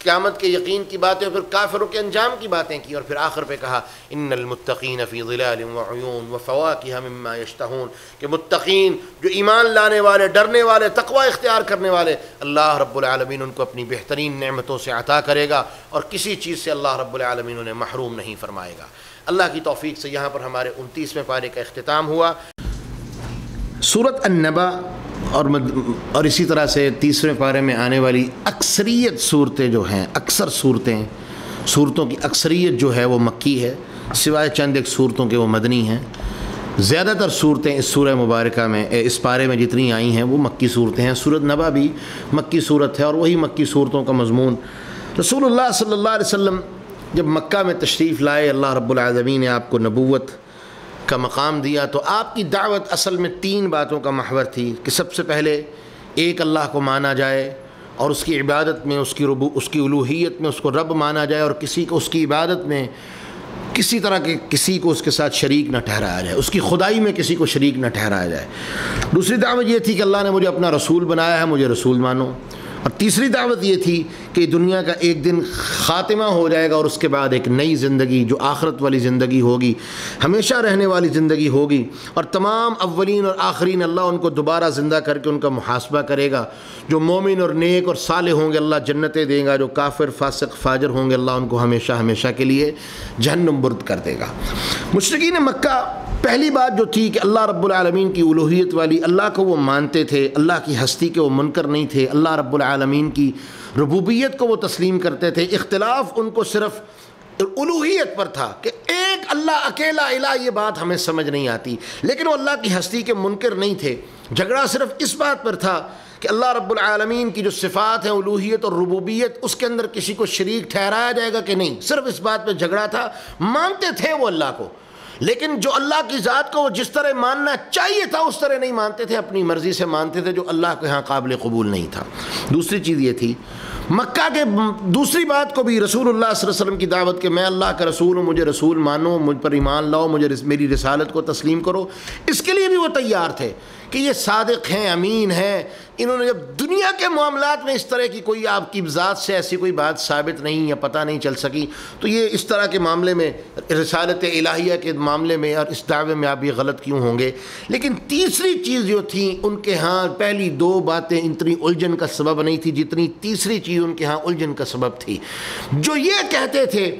B: قیامت کے یقین کی باتیں، پھر کافروں کے انجام کی باتیں کی، اور پھر آخر پہ کہا ان المتقین فی ظلال وعیون وفواکہ مما یشتہون، کہ متقین جو ایمان لانے والے، ڈرنے والے، تقوی اختیار کرنے والے، اللہ رب العالمین ان کو اپنی بہترین نعمتوں سے عطا کرے گا اور کسی چیز سے اللہ رب العالمین انہیں محروم نہیں فرمائے گا۔ اللہ کی توفیق سے یہاں پر ہمارے 29ویں پارے کا اختتام ہوا۔ سورۃ النبأ اور اسی طرح سے 30ویں پارے میں آنے والی اکثریت صورتیں جو ہیں، اکثر صورتوں کی اکثریت جو ہے وہ مکی ہے، سوائے چند ایک صورتوں کے وہ مدنی ہیں۔ زیادہ تر صورتیں اس سورہ مبارکہ میں، اس پارے میں جتنی آئی ہیں وہ مکی صورتیں ہیں۔ سورۃ نبأ بھی مکی صورت ہے اور وہی مکی صورتوں کا مضمون۔ رسول اللہ صلی اللہ علیہ وسلم جب مکہ میں تشریف لائے، اللہ رب العالمین نے آپ کو نبوت کا مقام دیا، تو آپ کی دعوت اصل میں 3 باتوں کا محور تھی کہ سب سے پہلے ایک اللہ کو مانا جائے اور اس کی عبادت میں، اس کی الوہیت میں اس کو رب مانا جائے، اور کسی کو اس کی عبادت میں کسی طرح کے کسی کو اس کے ساتھ شریک نہ ٹھہرایا جائے، اس کی خدائی میں کسی کو شریک نہ ٹھہرایا جائے۔ دوسری دعوت یہ تھی کہ اللہ نے مجھے اپنا رسول بنایا ہے، مجھے رسول مانو۔ اور تیسری دعوت یہ تھی کہ دنیا کا ایک دن خاتمہ ہو جائے گا اور اس کے بعد ایک نئی زندگی جو آخرت والی زندگی ہوگی، ہمیشہ رہنے والی زندگی ہوگی، اور تمام اولین اور آخرین اللہ ان کو دوبارہ زندہ کر کے ان کا محاسبہ کرے گا۔ جو مومن اور نیک اور صالح ہوں گے اللہ جنتیں دے گا، جو کافر فاسق فاجر ہوں گے اللہ ان کو ہمیشہ ہمیشہ کے لیے جہنم برد کر دے گا۔ مشرکین مکہ پہلی بات جو تھی کہ اللہ رب العالمین کی الوہیت والی، اللہ کو وہ مانتے تھے، اللہ کی ہستی کے وہ منکر نہیں تھے، اللہ رب العالمین کی ربوبیت کو وہ تسلیم کرتے تھے۔ اختلاف ان کو صرف الوہیت پر تھا کہ ایک اللہ اکیلا الہ، یہ بات ہمیں سمجھ نہیں آتی، لیکن وہ اللہ کی ہستی کے منکر نہیں تھے۔ جھگڑا صرف اس بات پر تھا کہ اللہ رب العالمین کی جو صفات ہیں الوہیت اور ربوبیت، اس کے اندر کسی کو شریک ٹھہرایا جائے گا کہ نہیں، صرف اس بات پہ جھگڑا تھا۔ مانتے تھے وہ اللہ کو، لیکن جو اللہ کی ذات کو وہ جس طرح ماننا چاہیے تھا اس طرح نہیں مانتے تھے، اپنی مرضی سے مانتے تھے، جو اللہ کے ہاں قابل قبول نہیں تھا۔ دوسری چیز یہ تھی مکہ کے دوسری بات کو بھی رسول اللہ صلی اللہ علیہ وسلم کی دعوت کہ میں اللہ کا رسول ہوں، مجھے رسول مانو، مجھ پر ایمان لاؤ، مجھے میری رسالت کو تسلیم کرو، اس کے لیے بھی وہ تیار تھے کہ یہ صادق ہیں، امین ہیں۔ انہوں نے جب دنیا کے معاملات میں اس طرح کی کوئی آپ کی ذات سے ایسی کوئی بات ثابت نہیں یا پتہ نہیں چل سکی، تو یہ اس طرح کے معاملے میں، رسالت الہیہ کے معاملے میں اور اس دعوے میں آپ یہ غلط کیوں ہوں گے؟ لیکن تیسری چیز جو تھی ان کے ہاں، پہلی دو باتیں اتنی الجھن کا سبب نہیں تھی جتنی تیسری چیز ان کے ہاں الجھن کا سبب تھی۔ جو یہ کہتے تھے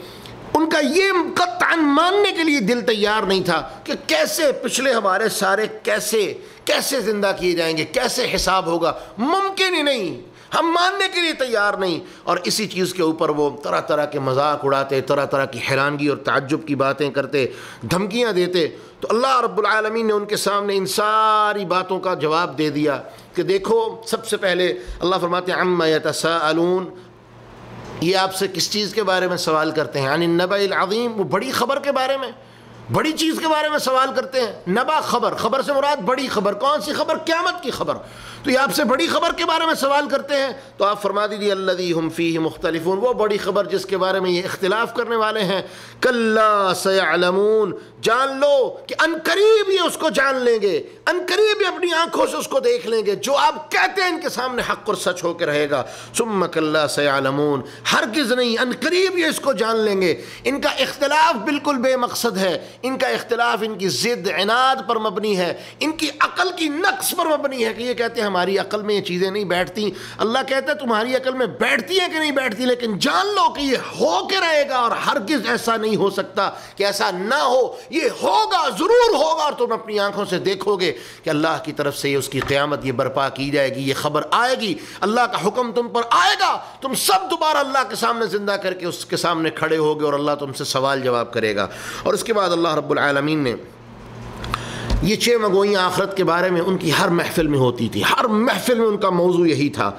B: ان کا یہ قطعاً ماننے کے لیے دل تیار نہیں تھا کہ کیسے پچھلے ہمارے سارے کیسے زندہ کیے جائیں گے، کیسے حساب ہوگا، ممکن ہی نہیں، ہم ماننے کے لیے تیار نہیں۔ اور اسی چیز کے اوپر وہ طرح طرح کے مذاق اڑاتے، طرح طرح کی حیرانگی اور تعجب کی باتیں کرتے، دھمکیاں دیتے۔ تو اللہ رب العالمین نے ان کے سامنے ان ساری باتوں کا جواب دے دیا کہ دیکھو، سب سے پہلے اللہ فرماتے ہیں عما یتساءلون، یہ آپ سے کس چیز کے بارے میں سوال کرتے ہیں؟ عن النبأ العظیم، وہ بڑی خبر کے بارے میں، بڑی چیز کے بارے میں سوال کرتے ہیں۔ نبا خبر سے مراد بڑی خبر، کون سی خبر؟ قیامت کی خبر۔ تو یہ آپ سے بڑی خبر کے بارے میں سوال کرتے ہیں، تو آپ فرما دیجیے الذی ہم فیہ مختلفون، وہ بڑی خبر جس کے بارے میں یہ اختلاف کرنے والے ہیں۔ کلا سیعلمون، جان لو کہ ان قریب یہ اس کو جان لیں گے، ان قریب یہ اپنی آنکھوں سے اس کو دیکھ لیں گے، جو آپ کہتے ہیں ان کے سامنے حق اور سچ ہو کے رہے گا۔ ثم کلا سیعلمون، ہرگز نہیں، ان قریب یہ اس کو جان لیں گے۔ ان کا اختلاف بالکل بے مقصد ہے، ان کا اختلاف ان کی ضد عناد پر مبنی ہے، ان کی عقل کی نقص پر مبنی ہے کہ یہ کہتے ہیں ہماری عقل میں یہ چیزیں نہیں بیٹھتی۔ اللہ کہتا ہے تمہاری عقل میں بیٹھتی ہیں کہ نہیں بیٹھتی، لیکن جان لو کہ یہ ہو کے رہے گا، اور ہرگز ایسا نہیں ہو سکتا کہ ایسا نہ ہو، یہ ہوگا، ضرور ہوگا، اور تم اپنی آنکھوں سے دیکھو گے کہ اللہ کی طرف سے اس کی قیامت یہ برپا کی جائے گی، یہ خبر آئے گی، اللہ کا حکم تم پر آئے گا، تم سب دوبارہ اللہ کے سامنے زندہ کر کے اس کے سامنے کھڑے ہوگے، اور اللہ تم سے سوال جواب کرے گا۔ اور اس کے بعد اللہ رب العالمین نے یہ 6 مگوئیاں آخرت کے بارے میں ان کی ہر محفل میں ہوتی تھی، ہر محفل میں ان کا موضوع یہی تھا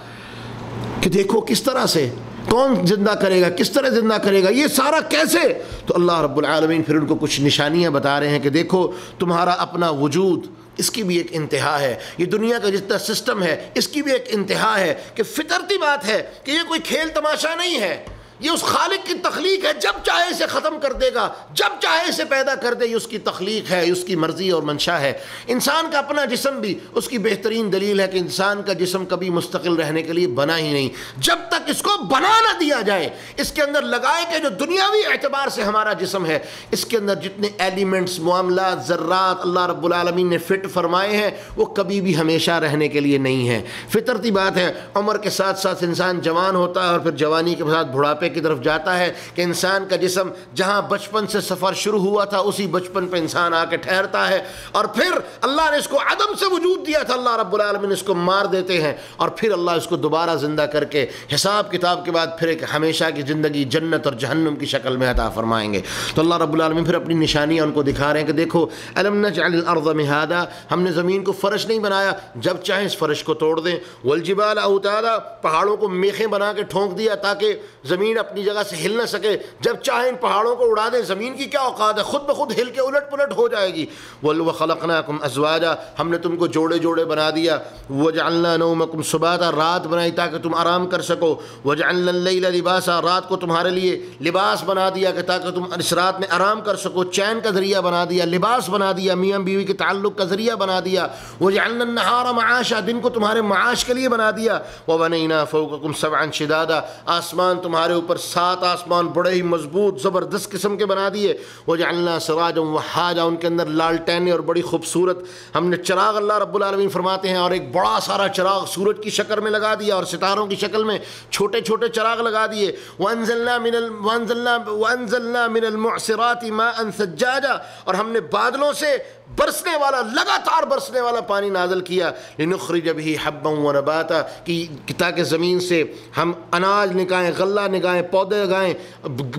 B: کہ دیکھو کس طرح سے، کون زندہ کرے گا، کس طرح زندہ کرے گا، یہ سارا کیسے۔ تو اللہ رب العالمین پھر ان کو کچھ نشانیاں بتا رہے ہیں کہ دیکھو تمہارا اپنا وجود، اس کی بھی ایک انتہا ہے، یہ دنیا کا جتنا سسٹم ہے اس کی بھی ایک انتہا ہے، کہ فطرتی بات ہے کہ یہ کوئی کھیل تماشا نہیں ہے، یہ اس خالق کی تخلیق ہے، جب چاہے اسے ختم کر دے گا، جب چاہے اسے پیدا کر دے، یہ اس کی تخلیق ہے، اس کی مرضی اور منشا ہے۔ انسان کا اپنا جسم بھی اس کی بہترین دلیل ہے کہ انسان کا جسم کبھی مستقل رہنے کے لیے بنا ہی نہیں، جب تک اس کو بنا نہ دیا جائے، اس کے اندر لگائے کہ جو دنیاوی اعتبار سے ہمارا جسم ہے، اس کے اندر جتنے ایلیمنٹس، معاملات، ذرات اللہ رب العالمین نے فٹ فرمائے ہیں، وہ کبھی بھی ہمیشہ رہنے کے لیے نہیں ہیں۔ فطرتی بات ہے، عمر کے ساتھ ساتھ انسان جوان ہوتا ہے، اور پھر جوانی کے ساتھ بڑھاپے کی طرف جاتا ہے، کہ انسان کا جسم جہاں بچپن سے سفر شروع ہوا تھا اسی بچپن پہ انسان آ کے ٹھہرتا ہے، اور پھر اللہ نے اس کو عدم سے وجود دیا تھا، اللہ رب العالمین اس کو مار دیتے ہیں، اور پھر اللہ اس کو دوبارہ زندہ کر کے حساب کتاب کے بعد پھر ایک ہمیشہ کی زندگی جنت اور جہنم کی شکل میں عطا فرمائیں گے۔ تو اللہ رب العالمین پھر اپنی نشانیاں ان کو دکھا رہے ہیں کہ دیکھو الم نجعل الارض مہادا، ہم نے زمین کو فرش نہیں بنایا، جب چاہیں اس فرش کو توڑ دیں، والجبال اوتادا، پہاڑوں کو میخیں بنا کے ٹھونک دیا تاکہ زمین اپنی جگہ سے ہل نہ سکے، جب چاہیں ان پہاڑوں کو اڑا دیں، زمین کی کیا اوقات ہے، خود بخود ہل کے الٹ پلٹ ہو جائے گی۔ وَخَلَقْنَاكُمْ أَزْوَاجًا، ہم نے تم کو جوڑے جوڑے بنا دیا، وَجَعَلْنَا نَوْمَكُمْ سُبَاتًا، رات بنائی تاکہ تم آرام کر سکو، وَجَعَلْنَا اللَّيْلَ لِبَاسًا، رات کو تمہارے لیے لباس بنا دیا کہ تاکہ تم اس رات میں آرام کر سکو، چین کا ذریعہ بنا دیا، لباس بنا دیا، میاں بیوی کے تعلق کا ذریعہ بنا دیا، وَجَعَلْنَا النَّهَارَ مَعَاشًا، دن کو تمہارے معاش کے لیے بنا دیا، وَبَنَيْنَا فَوْقَكُمْ سَبْعًا شِدَادًا، آسمان تمہارے اوپر 7 آسمان بڑے ہی مضبوط زبردست قسم کے بنا دیے، وَجَعَلْنَا سِرَاجًا وَحَّاجًا، ان کے اندر لالٹینیں اور بڑی خوبصورت ہم نے چراغ اللہ رب العالمین فرماتے ہیں، اور ایک بڑا سارا چراغ سورج کی شکل میں لگا دیا، اور ستاروں کی شکل میں چھوٹے چھوٹے چراغ لگا دیے، وَأَنزَلْنَا مِنَ الْمُعْصِرَاتِ مَاءً ثَجَّاجًا، اور ہم نے بادلوں سے برسنے والا، لگاتار برسنے والا پانی نازل کیا، لنخرج به حبا ونباتا، کہ تاکہ زمین سے ہم اناج نکائیں، غلہ نکائیں، پودے اگائیں،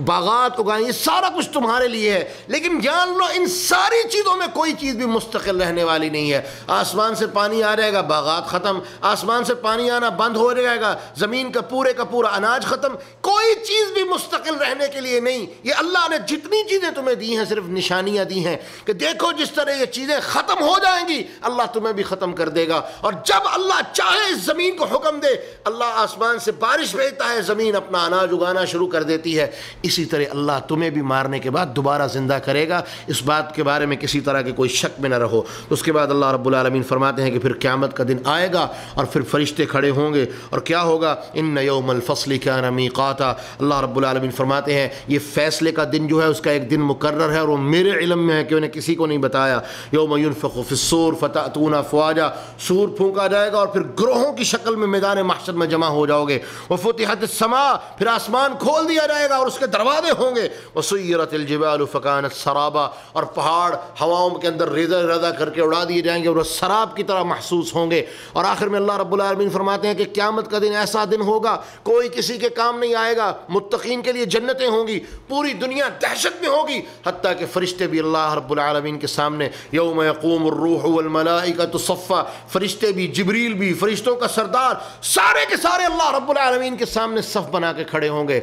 B: باغات اگائیں، یہ سارا کچھ تمہارے لیے ہے۔ لیکن جان لو ان ساری چیزوں میں کوئی چیز بھی مستقل رہنے والی نہیں ہے۔ آسمان سے پانی آ جائے گا، باغات ختم، آسمان سے پانی آنا بند ہو جائے گا، زمین کا پورا اناج ختم، کوئی چیز بھی مستقل رہنے کے لیے نہیں۔ یہ اللہ نے جتنی چیزیں تمہیں دی ہیں صرف نشانیاں دی ہیں کہ دیکھو جس طرح یہ چیزیں ختم ہو جائیں گی اللہ تمہیں بھی ختم کر دے گا، اور جب اللہ چاہے اس زمین کو حکم دے اللہ آسمان سے بارش بھیجتا ہے، زمین اپنا اناج اگانا شروع کر دیتی ہے۔ اسی طرح اللہ تمہیں بھی مارنے کے بعد دوبارہ زندہ کرے گا، اس بات کے بارے میں کسی طرح کے کوئی شک میں نہ رہو۔ اس کے بعد اللہ رب العالمین فرماتے ہیں کہ پھر قیامت کا دن آئے گا اور پھر فرشتے کھڑے ہوں گے، اور کیا ہوگا؟ ان یوم الفصل کان میقاتا، اللہ رب العالمین فرماتے ہیں یہ فیصلے کا دن جو ہے اس کا ایک دن مقرر ہے، اور وہ میرے علم میں ہے کہ انہیں کسی کو نہیں بتایا۔ یوم ينفخ فی الصور فتأتون افواجا، سور پھونکا جائے گا اور پھر گروہوں کی شکل میں میدان محشر میں جمع ہو جاؤ گے۔ وفتحت السماء، پھر آسمان کھول دیا جائے گا اور اس کے دروازے ہوں گے۔ وسیرت الجبال فکانت سرابا، اور پہاڑ ہواؤں کے اندر ریزہ ریزہ کر کے اڑا دیے جائیں گے اور وہ سراب کی طرح محسوس ہوں گے۔ اور آخر میں اللہ رب العالمین فرماتے ہیں کہ قیامت کا دن ایسا دن ہوگا کوئی کسی کے کام نہیں آئے گا، متقین کے لیے جنتیں ہوں گی، پوری دنیا دہشت میں ہوگی، حتیٰ کہ فرشتے بھی اللہ رب العالمین کے سامنے یوم یقوم الروح والملائکۃ صفا، فرشتے بھی، جبریل بھی، فرشتوں کا سردار، سارے کے سارے اللہ رب العالمین کے سامنے صف بنا کے کھڑے ہوں گے۔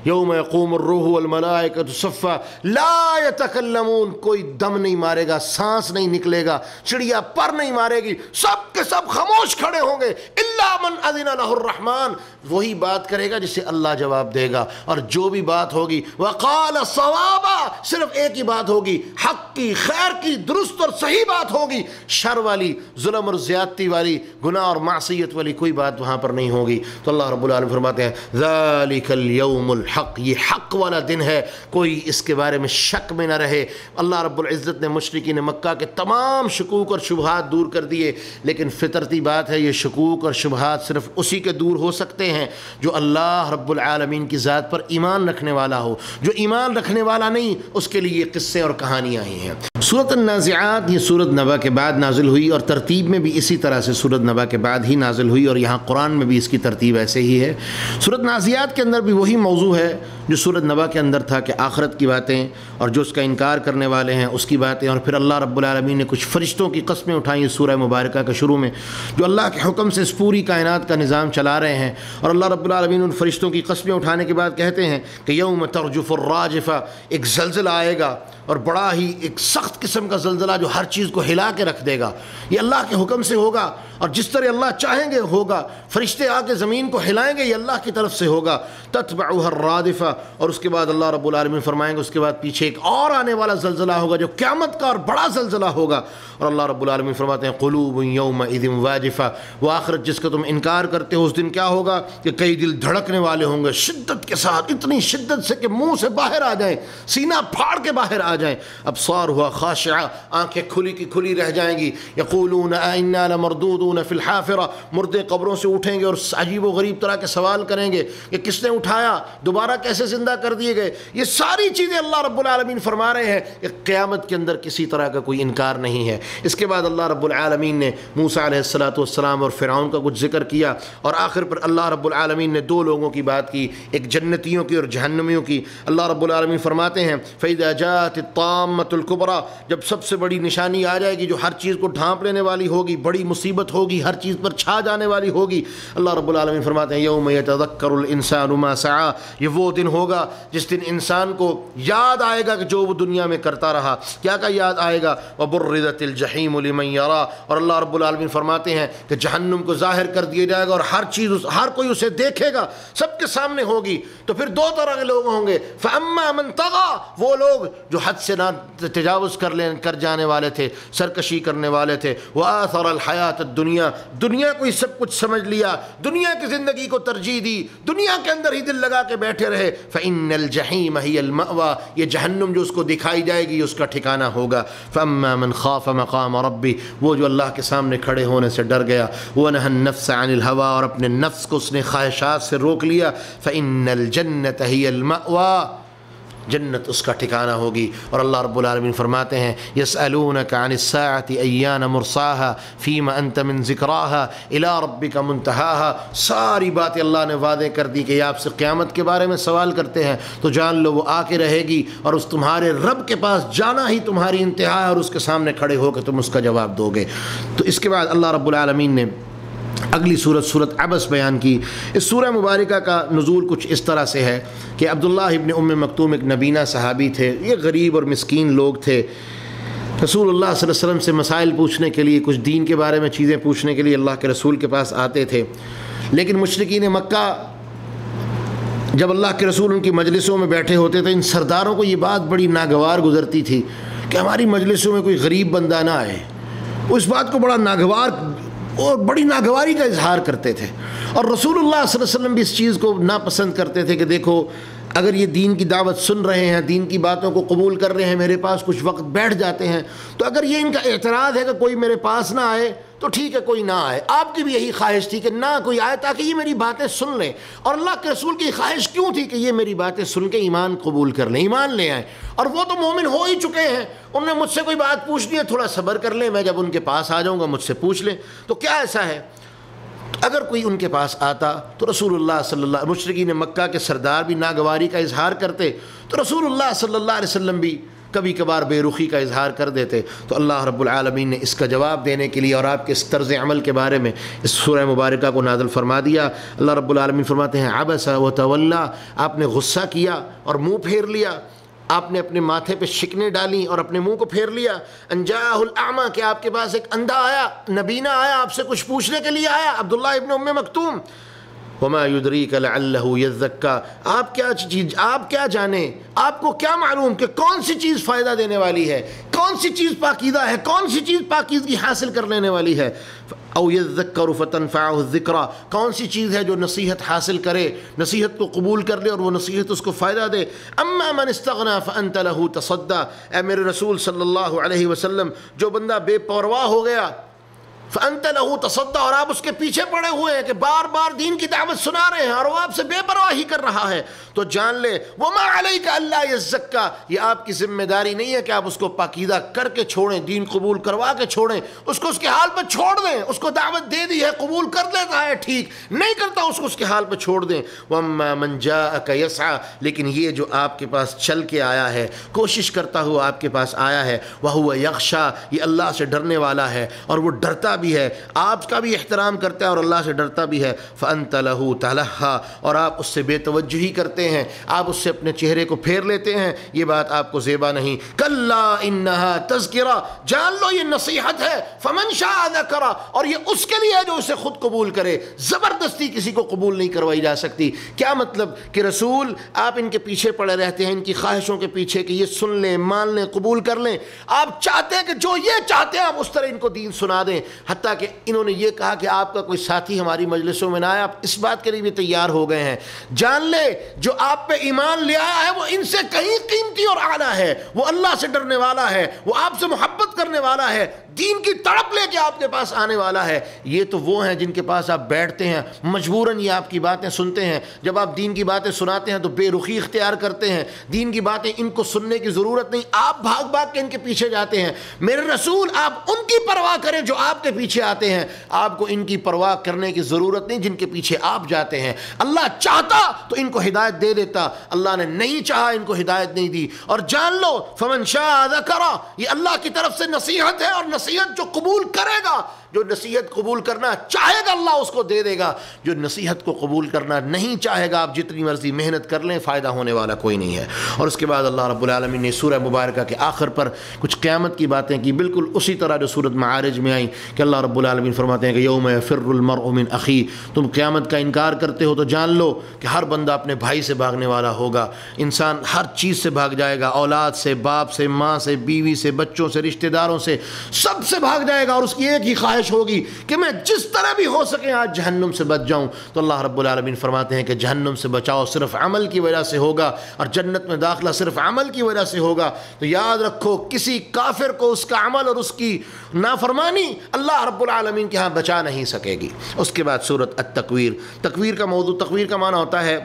B: یوم یقوم الروح والملائکۃ صفا لا یتکلمون، کوئی دم نہیں مارے گا، سانس نہیں نکلے گا، چڑیا پر نہیں مارے گی، سب کے سب خاموش کھڑے ہوں گے۔ الا من اذن له الرحمن، وہی بات کرے گا جسے اللہ جواب دے گا، اور جو بھی بات ہوگی وقال صوابا، صرف ایک ہی بات ہوگی، حق کی، خیر کی، درست اور صحیح بات ہوگی، شر والی، ظلم اور زیادتی والی، گناہ اور معصیت والی کوئی بات وہاں پر نہیں ہوگی۔ تو اللہ رب العالمین فرماتے ہیں ذالک الیوم الحق، یہ حق والا دن ہے، کوئی اس کے بارے میں شک میں نہ رہے۔ اللہ رب العزت نے مشرکین مکہ کے تمام شکوک اور شبہات دور کر دیے، لیکن فطرتی بات ہے یہ شکوک اور شبہات صرف اسی کے دور ہو سکتے ہیں جو اللہ رب العالمین کی ذات پر ایمان رکھنے والا ہو۔ جو ایمان رکھنے والا نہیں اس کے لیے یہ قصے اور کہانیاں ہی ہیں۔ سورۃ النازعات یہ سورۃ نبا کے بعد نازل ہوئی، اور ترتیب میں بھی اسی طرح سے سورۃ نبا کے بعد ہی نازل ہوئی، اور یہاں قرآن میں بھی اس کی ترتیب ایسے ہی ہے۔ سورۃ نازعات کے اندر بھی وہی موضوع ہے جو سورۃ نبا کے اندر تھا، کہ آخرت کی باتیں اور جو اس کا انکار کرنے والے ہیں اس کی باتیں، اور پھر اللہ رب العالمین نے کچھ فرشتوں کی قسمیں اٹھائیں سورہ مبارکہ کے شروع میں، جو اللہ کے حکم سے اس پوری کائنات کا نظام چلا رہے ہیں۔ اور اللہ رب العالمین ان فرشتوں کی قسمیں اٹھانے کے بعد کہتے ہیں کہ یوم ترجف الراجفہ، ایک زلزلہ آئے گا، اور بڑا ہی ایک سخت قسم کا زلزلہ جو ہر چیز کو ہلا کے رکھ دے گا۔ یہ اللہ کے حکم سے ہوگا، اور جس طرح اللہ چاہیں گے ہوگا، فرشتے آ کے زمین کو ہلائیں گے، یہ اللہ کی طرف سے ہوگا۔ تتبعها الرادفہ، اور اس کے بعد اللہ رب العالمین فرمائیں گے اس کے بعد پیچھے ایک اور آنے والا زلزلہ ہوگا جو قیامت کا اور بڑا زلزلہ ہوگا۔ اور اللہ رب العالمین فرماتے ہیں قلوب یومئذ واجفہ، وہ آخرت جس کا تم انکار کرتے ہو اس دن کیا ہوگا کہ کئی دل دھڑکنے والے ہوں گے شدت کے ساتھ، اتنی شدت سے کہ منہ سے باہر آ جائیں، سینہ پھاڑ کے باہر آ جائیں۔ ابصارها خاشعہ، آنکھیں کھلی کی کھلی رہ جائیں گی۔ یقولون انا لمردودون فی الحافرہ، مردے قبروں سے اٹھیں گے اور عجیب و غریب طرح کے سوال کریں گے کہ کس نے اٹھایا، دوبارہ کیسے زندہ کر دیے گئے۔ یہ ساری چیزیں اللہ رب العالمین فرما رہے ہیں کہ قیامت کے اندر کسی طرح کا کوئی انکار نہیں ہے۔ اس کے بعد اللہ رب العالمین نے موسیٰ علیہ السلام اور فرعون کا کچھ ذکر کیا، اور آخر پر اللہ رب العالمین نے دو لوگوں کی بات کی، ایک جنتیوں کی اور جہنمیوں کی۔ اللہ رب العالمین فرماتے ہیں فَإِذَا جَاءَتِ الطَّامَّةُ الْكُبْرَى، جب سب سے بڑی نشانی آ جائے گی جو ہر چیز کو ڈھانپ لینے والی ہوگی، بڑی مصیبت ہوگی، ہر چیز پر چھا جانے والی ہوگی۔ اللہ رب العالمین فرماتے ہیں یوم یتذکر الانسان ما سعی، یہ وہ دن ہوگا جس دن انسان کو یاد آئے گا کہ جو وہ دنیا میں کرتا رہا۔ کیا کا یاد آئے گا؟ وبرزت الجحیم لمن یرا، اور اللہ رب العالمین فرماتے ہیں کہ جہنم کو ظاہر کر دیا جائے گا اور ہر چیز ہر کوئی اسے دیکھے گا، سب کے سامنے ہوگی۔ تو پھر دو طرح کے لوگ ہوں گے، فاما من طغى، وہ لوگ جو حد سے نہ تجاوز کر جانے والے تھے، سرکشی کرنے والے تھے، وآثر الحیات الدنیا، دنیا کو ہی سب کچھ سمجھ لیا، دنیا کی زندگی کو ترجیح دی، دنیا کے اندر ہی دل لگا کے بیٹھے رہے، فإن الجحیم هی المأوى، یہ جہنم جو اس کو دکھائی جائے گی اس کا ٹھکانہ ہوگا۔ فاما من خاف مقام ربی، وہ جو اللہ کے سامنے کھڑے ہونے سے ڈر گیا، ونہى النفس عن الهوى، اور اپنے نفس کو اس نے خواہشات سے روک لیا، فإن الجنة هی المأوى، جنت اس کا ٹھکانہ ہوگی۔ اور اللہ رب العالمین فرماتے ہیں یسألونک عن الساعۃ ایان مرساها فیم انت من ذکراها الی ربک منتہاها، ساری باتیں اللہ نے وعدے کر دی کہ یہ آپ سے قیامت کے بارے میں سوال کرتے ہیں تو جان لو وہ آ کے رہے گی، اور اس تمہارے رب کے پاس جانا ہی تمہاری انتہا ہے، اور اس کے سامنے کھڑے ہو کے تم اس کا جواب دو گے۔ تو اس کے بعد اللہ رب العالمین نے اگلی سورت عبس بیان کی۔ اس سورہ مبارکہ کا نزول کچھ اس طرح سے ہے کہ عبداللہ ابن ام مکتوم ایک نبینہ صحابی تھے، یہ غریب اور مسکین لوگ تھے، رسول اللہ صلی اللہ علیہ وسلم سے مسائل پوچھنے کے لیے، کچھ دین کے بارے میں چیزیں پوچھنے کے لیے اللہ کے رسول کے پاس آتے تھے۔ لیکن مشرکین مکہ جب اللہ کے رسول ان کی مجلسوں میں بیٹھے ہوتے تھے، ان سرداروں کو یہ بات بڑی ناگوار گزرتی تھی کہ ہماری مجلسوں میں کوئی غریب بندہ نہ آئے۔ وہ اس بات کو بڑا ناگوار اور بڑی ناگواری کا اظہار کرتے تھے، اور رسول اللہ صلی اللہ علیہ وسلم بھی اس چیز کو ناپسند کرتے تھے کہ دیکھو اگر یہ دین کی دعوت سن رہے ہیں، دین کی باتوں کو قبول کر رہے ہیں، میرے پاس کچھ وقت بیٹھ جاتے ہیں، تو اگر یہ ان کا اعتراض ہے کہ کوئی میرے پاس نہ آئے تو ٹھیک ہے کوئی نہ آئے۔ آپ کی بھی یہی خواہش تھی کہ نہ کوئی آئے تاکہ یہ میری باتیں سن لیں، اور اللہ کے رسول کی خواہش کیوں تھی کہ یہ میری باتیں سن کے ایمان قبول کر لیں، ایمان لے آئیں، اور وہ تو مومن ہو ہی چکے ہیں، انہوں نے مجھ سے کوئی بات پوچھنی ہے تھوڑا صبر کر لیں، میں جب ان کے پاس آ جاؤں گا مجھ سے پوچھ لیں۔ تو کیا ایسا ہے اگر کوئی ان کے پاس آتا تو رسول اللہ صلی اللہ علیہ وسلم، مشرکین مکہ کے سردار بھی ناگواری کا اظہار کرتے تو رسول اللہ صلی اللہ علیہ وسلم بھی کبھی کبھار بے رخی کا اظہار کر دیتے۔ تو اللہ رب العالمین نے اس کا جواب دینے کے لیے اور آپ کے اس طرز عمل کے بارے میں اس سورہ مبارکہ کو نازل فرما دیا۔ اللہ رب العالمین فرماتے ہیں عبس وتولی، آپ نے غصہ کیا اور منہ پھیر لیا، آپ نے اپنے ماتھے پہ شکنیں ڈالیں اور اپنے منہ کو پھیر لیا۔ ان جاءہ الاعمی، کہ آپ کے پاس ایک اندھا آیا، نبینہ آیا، آپ سے کچھ پوچھنے کے لیے آیا، عبداللہ ابن ام مکتوم۔ وما یدریک لعلہ یزکی، آپ کیا جانیں، آپ کو کیا معلوم کہ کون سی چیز فائدہ دینے والی ہے، کون سی چیز پاکیزہ ہے، کون سی چیز پاکیزگی حاصل کر لینے والی ہے۔ او یذکر فتنفعہ الذکریٰ، کون سی چیز ہے جو نصیحت حاصل کرے، نصیحت کو قبول کر لے اور وہ نصیحت اس کو فائدہ دے۔ اما من استغنی فانت لہ تصدی، اے میرے رسول صلی اللہ علیہ وسلم، جو بندہ بے پرواہ ہو گیا، فانت لہ تصدی، اور آپ اس کے پیچھے پڑے ہوئے ہیں کہ بار بار دین کی دعوت سنا رہے ہیں اور وہ آپ سے بے پرواہی کر رہا ہے، تو جان لے وما علیک الا یزکی، یہ آپ کی ذمہ داری نہیں ہے کہ آپ اس کو پاکیزہ کر کے چھوڑیں، دین قبول کروا کے چھوڑیں، اس کو اس کے حال پہ چھوڑ دیں۔ اس کو دعوت دے دی ہے، قبول کر لیتا ہے ٹھیک، نہیں کرتا اس کو اس کے حال پہ چھوڑ دیں۔ واما من جاءک یسعی، لیکن یہ جو آپ کے پاس چل کے آیا ہے، کوشش کرتا ہوا آپ کے پاس آیا ہے، وہو یخشی، یہ اللہ سے ڈرنے والا ہے اور وہ ڈرتا بھی ہے، آپ کا بھی احترام کرتا ہے اور اللہ سے ڈرتا بھی ہے۔ فانت لہ تلہی، اور آپ اس سے بے توجہی کرتے ہیں، آپ اس سے اپنے چہرے کو پھیر لیتے ہیں، یہ بات آپ کو زیبا نہیں۔ کلا انہا تذکرہ، جان لو یہ نصیحت ہے، فمن شاء ذکر، اور یہ اس کے لیے جو اسے خود قبول کرے، زبردستی کسی کو قبول نہیں کروائی جا سکتی۔ کیا مطلب کہ رسول آپ ان کے پیچھے پڑے رہتے ہیں، ان کی خواہشوں کے پیچھے کہ یہ سن لیں، مان لیں، قبول کر لیں، آپ چاہتے ہیں کہ جو یہ چاہتے ہیں آپ اس طرح ان کو دین سنا دیں، حتیٰ کہ انہوں نے یہ کہا کہ آپ کا کوئی ساتھی ہماری مجلسوں میں نہ آئے، آپ اس بات کے لیے بھی تیار ہو گئے ہیں۔ جان لے جو آپ پہ ایمان لے آیا ہے وہ ان سے کہیں قیمتی اور اعلیٰ ہے، وہ اللہ سے ڈرنے والا ہے، وہ آپ سے محبت کرنے والا ہے، دین کی تڑپ لے کے آپ کے پاس آنے والا ہے۔ یہ تو وہ ہیں جن کے پاس آپ بیٹھتے ہیں، مجبوراً یہ آپ کی باتیں سنتے ہیں، جب آپ دین کی باتیں سناتے ہیں تو بے رخی اختیار کرتے ہیں، دین کی باتیں ان کو سننے کی ضرورت نہیں، آپ بھاگ بھاگ کے ان کے پیچھے جاتے ہیں۔ میرے رسول آپ ان کی پرواہ کریں جو آپ کے پیچھے آتے ہیں، آپ کو ان کی پرواہ کرنے کی ضرورت نہیں جن کے پیچھے آپ جاتے ہیں۔ اللہ چاہتا تو ان کو ہدایت دے دیتا، اللہ نے نہیں چاہا، ان کو ہدایت نہیں دی۔ اور جان لو فمن شاء ذکر، یہ اللہ کی طرف سے نصیحت ہے، اور نصیحت جو قبول کرے گا، جو نصیحت قبول کرنا چاہے گا اللہ اس کو دے دے گا، جو نصیحت کو قبول کرنا نہیں چاہے گا آپ جتنی مرضی محنت کر لیں فائدہ ہونے والا کوئی نہیں ہے۔ اور اس کے بعد اللہ رب العالمین نے سورہ مبارکہ کے آخر پر کچھ قیامت کی باتیں کی، بالکل اسی طرح جو سورۃ معارج میں آئیں کہ اللہ رب العالمین فرماتے ہیں کہ یوم یفر المرء من اخیہ، تم قیامت کا انکار کرتے ہو تو جان لو کہ ہر بندہ اپنے بھائی سے بھاگنے والا ہوگا، انسان ہر چیز سے بھاگ جائے گا، اولاد سے، باپ سے، ماں سے، بیوی سے، بچوں سے، رشتہ داروں سے، سب سے بھاگ جائے گا، اور اس کی ایک ہی خواہش ہوگی کہ میں جس طرح بھی ہو سکے آج جہنم سے بچ جاؤں۔ تو اللہ رب العالمین فرماتے ہیں کہ جہنم سے بچاؤ صرف عمل کی وجہ سے ہوگا، اور جنت میں داخلہ صرف عمل کی وجہ سے ہوگا۔ تو یاد رکھو کسی کافر کو اس کا عمل اور اس کی نافرمانی اللہ رب العالمین کے ہاں بچا نہیں سکے گی۔ اس کے بعد سورۃ التکویر، تکویر کا موضوع، تکویر کا معنی ہوتا ہے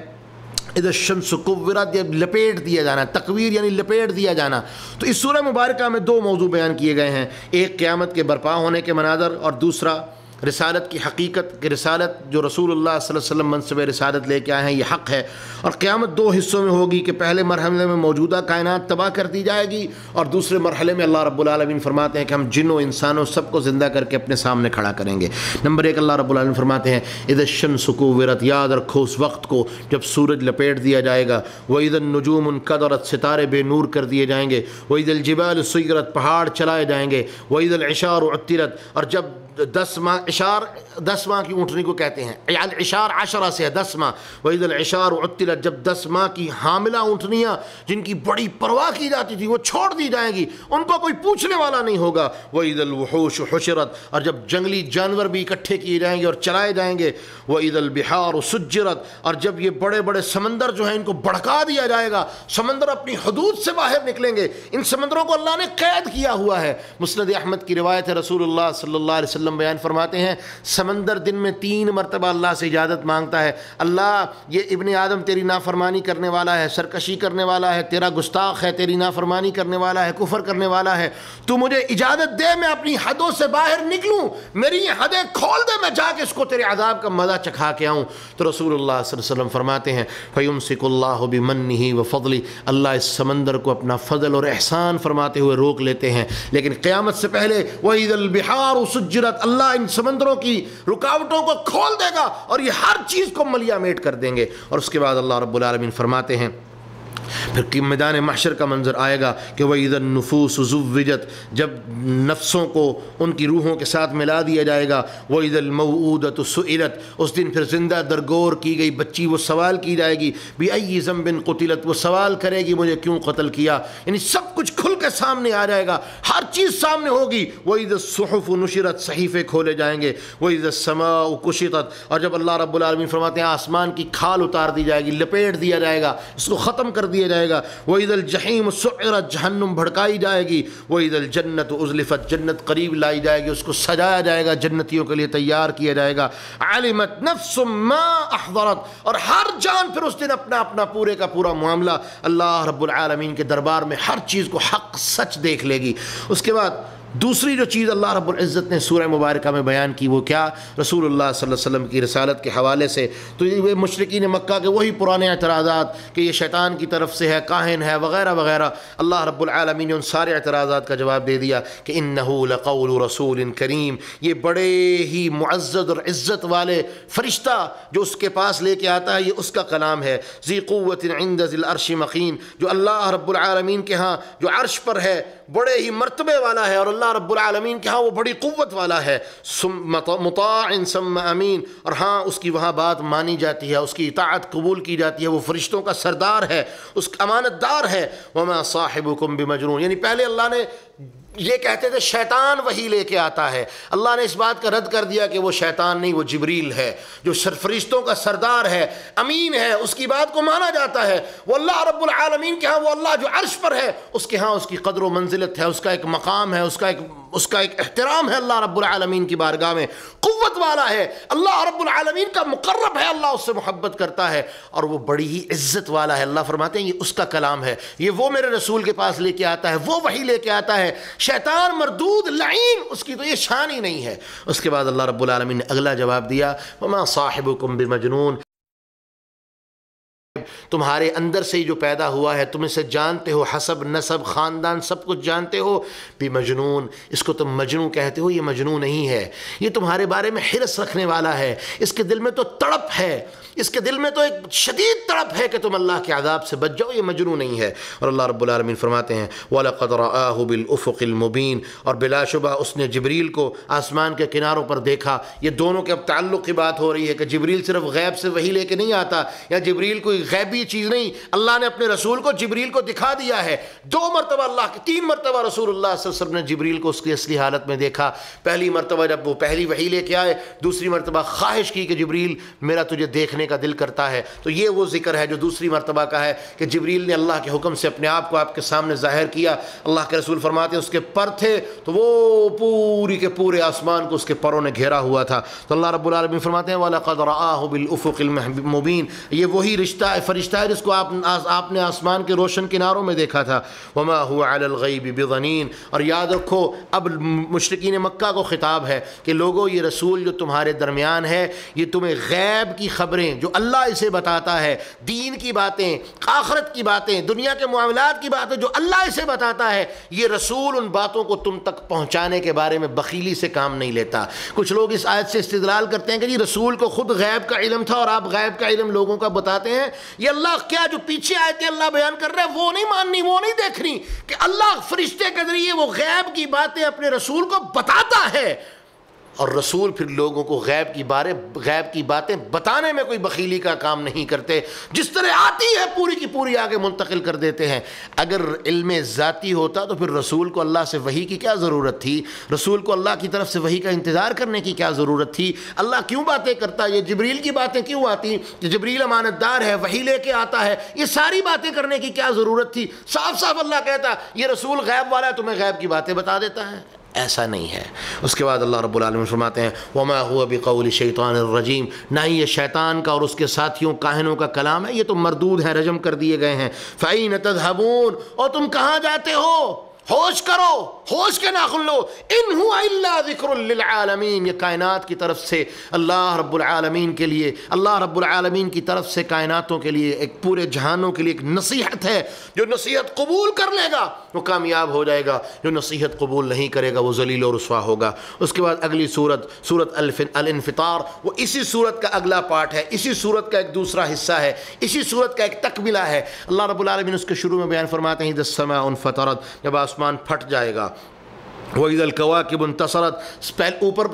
B: اذا الشمس کورت، یہ لپیٹ دیا جانا، تقویر یعنی لپیٹ دیا جانا۔ تو اس سورہ مبارکہ میں دو موضوع بیان کیے گئے ہیں، ایک قیامت کے برپا ہونے کے مناظر، اور دوسرا رسالت کی حقیقت کہ رسالت جو رسول اللہ صلی اللہ علیہ وسلم منصب رسالت لے کے آئے ہیں یہ حق ہے، اور قیامت دو حصوں میں ہوگی کہ پہلے مرحلے میں موجودہ کائنات تباہ کر دی جائے گی، اور دوسرے مرحلے میں اللہ رب العالمین فرماتے ہیں کہ ہم جنوں انسانوں سب کو زندہ کر کے اپنے سامنے کھڑا کریں گے۔ نمبر ایک، اللہ رب العالمین فرماتے ہیں اذا الشمس کورت، یاد رکھو اس وقت کو جب سورج لپیٹ دیا جائے گا، وَإِذَا النُّجُومُ انْكَدَرَتْ، ستارے بے نور کر دیے جائیں گے، وَإِذَا الْجِبَالُ سُيِّرَتْ، پہاڑ چلائے جائیں گے، وَإِذَا الْعِشَارُ عُطِّلَتْ، اور جب 10 ماہ، اشار 10 ماہ کی اونٹنی کو کہتے ہیں، الاشار 10 سے ہے 10 ماہ، وَإِذَا الْعِشَارُ عُطِّلَتْ، جب 10 ماہ کی حاملہ اونٹنیاں جن کی بڑی پرواہ کی جاتی تھی وہ چھوڑ دی جائیں گی، ان کو کوئی پوچھنے والا نہیں ہوگا، وَإِذَا الْوُحُوشُ حُشِرَتْ، اور جب جنگلی جانور بھی اکٹھے کیے جائیں گے اور چلائے جائیں گے، وَإِذَا الْبِحَارُ سُجِّرَتْ، اور جب یہ بڑے بڑے سمندر جو ہیں ان کو بھڑکا دیا جائے گا، سمندر اپنی حدود سے باہر نکلیں گے، ان سمندروں کو اللہ نے قید کیا ہوا ہے۔ مسند احمد کی روایت ہے، رسول اللہ صلی اللہ علیہ وسلم بیان فرماتے ہیں سمندر دن میں 3 مرتبہ اللہ سے اجازت مانگتا ہے، اللہ یہ ابن آدم تیری نافرمانی کرنے والا ہے، سرکشی کرنے والا ہے، تیرا گستاخ ہے، تیری نافرمانی کرنے والا ہے، کفر کرنے والا ہے، تو مجھے اجازت دے میں اپنی حدوں سے باہر نکلوں، میری یہ حدیں کھول دے، میں جا کے اس کو تیرے عذاب کا مزہ چکھا کے آؤں۔ تو رسول اللہ صلی اللہ علیہ وسلم فرماتے ہیں فَيُمْسِكُ اللَّهُ بِمَنِّهِ وَفَضْلِهِ، اللہ اس سمندر کو اپنا فضل اور احسان فرماتے ہوئے روک لیتے ہیں، لیکن قیامت سے پہلے وَإِذَا الْبِحَارُ سُجِّرَتْ، اللہ ان سمندروں کی رکاوٹوں کو کھول دے گا اور یہ ہر چیز کو ملیا میٹ کر دیں گے۔ اور اس کے بعد اللہ رب العالمین فرماتے ہیں پھر میدان محشر کا منظر آئے گا کہ وَإِذَا النُّفُوسُ زُوِّجَتْ، جب نفسوں کو ان کی روحوں کے ساتھ ملا دیا جائے گا، وَإِذَا الْمَوْءُودَةُ سُئِلَتْ، اس دن پھر زندہ درگور کی گئی بچی وہ سوال کی جائے گی، بِأَيِّ ذَنبٍ قُتِلَتْ، وہ سوال کرے گی مجھے کیوں قتل کیا، یعنی سب کچھ کھل کے سامنے آ جائے گا، ہر چیز سامنے ہوگی۔ وَإِذَا الصُّحُفُ نُشِرَتْ، صحیفے کھولے جائیں گے، وَإِذَا السَّمَاءُ كُشِطَتْ، اور جب اللہ رب العالمین فرماتے ہیں آسمان کی کھال اتار دی جائے گی، لپیٹ دیا جائے گا، اس کو ختم کر دیا جائے گا، وَإِذَا الْجَحِيمُ سُعِّرَتْ، جہنم بھڑکائی جائے گی، وَإِذَا الْجَنَّةُ أُزْلِفَتْ، جنت قریب لائی جائے گی، اس کو سجایا جائے گا، جنتیوں کے لیے تیار کیا جائے گا، عَلِمَتْ نَفْسٌ مَا أَحْضَرَتْ، اور ہر جان پھر اس دن اپنا اپنا پورے کا پورا معاملہ اللہ رب العالمین کے دربار میں ہر چیز کو حق سچ دیکھ لے گی۔ اس کے بعد دوسری جو چیز اللہ رب العزت نے سورہ مبارکہ میں بیان کی وہ کیا، رسول اللہ صلی اللہ علیہ وسلم کی رسالت کے حوالے سے، تو یہ مشرکین مکہ کے وہی پرانے اعتراضات کہ یہ شیطان کی طرف سے ہے، کاہن ہے وغیرہ وغیرہ، اللہ رب العالمین نے ان سارے اعتراضات کا جواب دے دیا کہ انہ لقول رسول کریم، یہ بڑے ہی معزز اور عزت والے فرشتہ جو اس کے پاس لے کے آتا ہے یہ اس کا کلام ہے، ذی قوت عند ذی العرش مقیم، جو اللہ رب العالمین کے ہاں جو عرش پر ہے بڑے ہی مرتبے والا ہے، اور اللہ رب العالمین کے ہاں وہ بڑی قوت والا ہے، مطاع ثم امین، اور ہاں اس کی وہاں بات مانی جاتی ہے، اس کی اطاعت قبول کی جاتی ہے، وہ فرشتوں کا سردار ہے، اس کا امانت دار ہے۔ وما صاحبکم بمجنون، یعنی پہلے اللہ نے یہ کہتے تھے شیطان وہی لے کے آتا ہے، اللہ نے اس بات کا رد کر دیا کہ وہ شیطان نہیں، وہ جبریل ہے جو فرشتوں کا سردار ہے، امین ہے، اس کی بات کو مانا جاتا ہے، وہ اللہ رب العالمین کے ہاں، وہ اللہ جو عرش پر ہے اس کے ہاں اس کی قدر و منزلت ہے، اس کا ایک مقام ہے، اس کا ایک احترام ہے، اللہ رب العالمین کی بارگاہ میں قوت والا ہے، اللہ رب العالمین کا مقرب ہے، اللہ اس سے محبت کرتا ہے، اور وہ بڑی ہی عزت والا ہے۔ اللہ فرماتے ہیں یہ اس کا کلام ہے، یہ وہ میرے رسول کے پاس لے کے آتا ہے، وہ وہی لے کے آتا ہے، شیطان مردود لعین اس کی تو یہ شان ہی نہیں ہے۔ اس کے بعد اللہ رب العالمین نے اگلا جواب دیا وما صاحبکم بمجنون، تمہارے اندر سے جو پیدا ہوا ہے تم اسے جانتے ہو، حسب نسب خاندان سب کچھ جانتے ہو، بمجنون، اس کو تم مجنون کہتے ہو، یہ مجنون نہیں ہے، یہ تمہارے بارے میں حرص رکھنے والا ہے، اس کے دل میں تو تڑپ ہے، اس کے دل میں تو ایک شدید تڑپ ہے کہ تم اللہ کے عذاب سے بچ جاؤ، یہ مجنون نہیں ہے۔ اور اللہ رب العالمین فرماتے ہیں وَلَقَدْ رَآهُ بِالْأُفُقِ الْمُبِينِ، اور بلا شبہ اس نے جبریل کو آسمان کے کناروں پر دیکھا۔ یہ دونوں کے اب تعلق کی بات ہو رہی ہے کہ جبریل صرف غیب سے وحی لے کے نہیں آتا، یا جبریل کوئی غیبی چیز نہیں، اللہ نے اپنے رسول کو جبریل کو دکھا دیا ہے، 2 مرتبہ اللہ کی 3 مرتبہ رسول اللہ صلی اللہ علیہ وسلم نے جبریل کو اس کی اصلی حالت میں دیکھا۔ پہلی مرتبہ جب وہ پہلی وحی لے کے آئے، دوسری مرتبہ خواہش کی کہ جبریل میرا تجھے دیکھنے کا دل کرتا ہے، تو یہ وہ ذکر ہے جو دوسری مرتبہ کا ہے کہ جبریل نے اللہ کے حکم سے اپنے آپ کو آپ کے سامنے ظاہر کیا۔ اللہ کے رسول فرماتے ہیں اس کے پر تھے تو وہ پوری کے پورے آسمان کو اس کے پروں نے گھیرا ہوا تھا۔ تو اللہ رب العالمین فرماتے ہیں وَلَقَدْ رَآهُ بِالْأُفُقِ الْمُبِينِ، یہ وہی فرشتہ فرشتہ ہے جس کو آپ نے آسمان کے روشن کناروں میں دیکھا تھا. وما هو علی الغیب بضنین. اور یاد رکھو اب مشرکین مکہ کو خطاب ہے کہ لوگوں یہ رسول جو تمہارے درمیان ہے یہ تمہیں غیب کی خبریں جو اللہ اسے بتاتا ہے، دین کی باتیں، آخرت کی باتیں، دنیا کے معاملات کی باتیں جو اللہ اسے بتاتا ہے، یہ رسول ان باتوں کو تم تک پہنچانے کے بارے میں بخیلی سے کام نہیں لیتا. کچھ لوگ اس آیت سے استدلال کرتے ہیں کہ جی رسول کو خود غیب کا علم تھا اور آپ غیب کا علم لوگوں کا بتاتے ہیں. یہ اللہ کیا جو پیچھے آیتیں اللہ بیان کر رہے ہیں وہ نہیں ماننی، وہ نہیں دیکھنی کہ اللہ فرشتے کے ذریعے وہ غیب کی باتیں اپنے رسول کو بتاتا ہے، اور رسول پھر لوگوں کو غیب کی باتیں بتانے میں کوئی بخیلی کا کام نہیں کرتے، جس طرح آتی ہے پوری کی پوری آگے منتقل کر دیتے ہیں. اگر علم ذاتی ہوتا تو پھر رسول کو اللہ سے وحی کی کیا ضرورت تھی؟ رسول کو اللہ کی طرف سے وحی کا انتظار کرنے کی کیا ضرورت تھی؟ اللہ کیوں باتیں کرتا؟ یہ جبریل کی باتیں کیوں آتی؟ جبریل امانت دار ہے، وحی لے کے آتا ہے، یہ ساری باتیں کرنے کی کیا ضرورت تھی؟ صاف صاف اللہ کہتا یہ رسول غیب والا ہے، تمہیں غیب کی باتیں بتا دیتا ہے. ایسا نہیں ہے. اس کے بعد اللہ رب العالمین فرماتے ہیں وما هو بقول شیطان الرجیم. نہ ہی یہ شیطان کا اور اس کے ساتھیوں کاہنوں کا کلام ہے، یہ تو مردود ہیں، رجم کر دیے گئے ہیں. فَأَيْنَ تَذْهَبُونَ. اور تم کہاں جاتے ہو؟ ہوش کرو، ہوش کے ناخن لو. ان هو الا ذکر للعالمین. یہ کائنات کی طرف سے اللہ رب العالمین کے لیے، اللہ رب العالمین کی طرف سے کائناتوں کے لیے، ایک پورے جہانوں کے لیے ایک نصیحت ہے. جو نصیحت قبول کر لے گا وہ کامیاب ہو جائے گا، جو نصیحت قبول نہیں کرے گا وہ ذلیل و رسوا ہوگا. اس کے بعد اگلی سورت الانفطار، وہ اسی سورت کا اگلا پارٹ ہے، اسی سورت کا ایک دوسرا حصہ ہے، اسی سورت کا ایک تکملہ ہے. اللہ رب العالمین اس کے شروع میں بیان فرماتے ہیں اذا السماء انفطرت. جب آسمان پھٹ جائے گا. وَإِذَا الْكَوَاكِبُ انتَصَرَتْ. اوپر